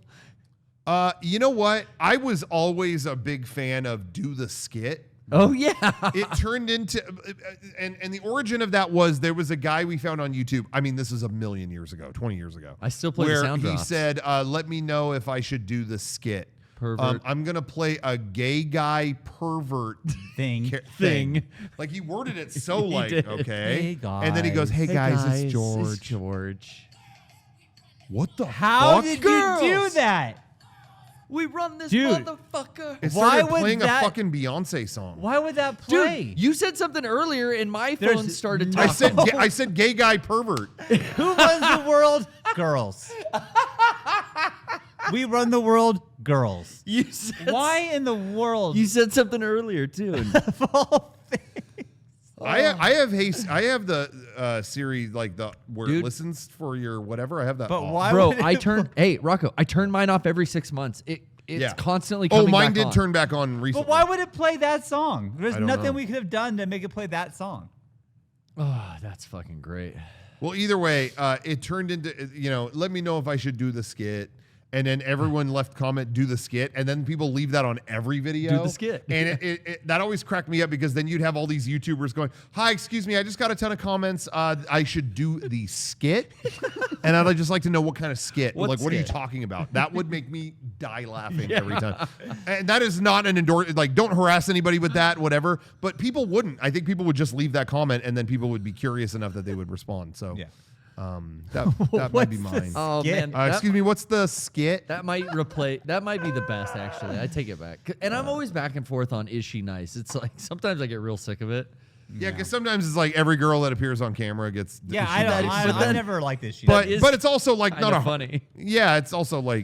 You know what? I was always a big fan of Do the Skit. Oh, yeah. It turned into, and the origin of that was there was a guy we found on YouTube. I mean, this is a million years ago, 20 years ago. I still play the where sound he drops. said, "Let me know if I should do the skit." Pervert. I'm gonna play a gay guy pervert Thing. thing. Like he worded it so He like did. okay, Hey, and then he goes, "Hey, guys, it's George." It's George. What the How fuck? did Girls. you do that? We run this Dude. motherfucker. It Why started would playing that- a fucking Beyonce song. Why would that play? Dude, you said something earlier, and my phone There's started no- talking. I said gay guy pervert. Who runs the world? Girls. We run the world. Girls. You said, Why in the world? You said something earlier too. and- of all things? I have the Siri like the where it Dude. listens for your whatever. I have that. But off. why Bro, would I it turned. Hey, Rocco, I turned mine off every 6 months. It's Yeah. constantly Oh, coming mine back did on. turn back on recently. But why would it play that song? There's I don't nothing know. we could have done to make it play that song. Oh, that's fucking great. Well, either way, it turned into let me know if I should do the skit. And then everyone left comment, do the skit. And then people leave that on every video. Do the skit. And that always cracked me up because then you'd have all these YouTubers going, "Hi, excuse me, I just got a ton of comments. I should do the skit." And I'd just like to know what kind of skit. What What are you skit? talking about? That would make me die laughing every time. And that is not an endorse. Like, don't harass anybody with that, whatever. But people wouldn't. I think people would just leave that comment and then people would be curious enough that they would respond. So Yeah. that might be What's mine. this? Oh Skit. man, Excuse me, what's the skit? That might replay. That might be the best actually. I take it back. And I'm always back and forth on Is She Nice? It's like sometimes I get real sick of it. Yeah, because sometimes it's like every girl that appears on camera gets. Yeah, is she I don't. nice? I But then- never liked this shit. But is but it's also like not Kinda a funny. Yeah, it's also like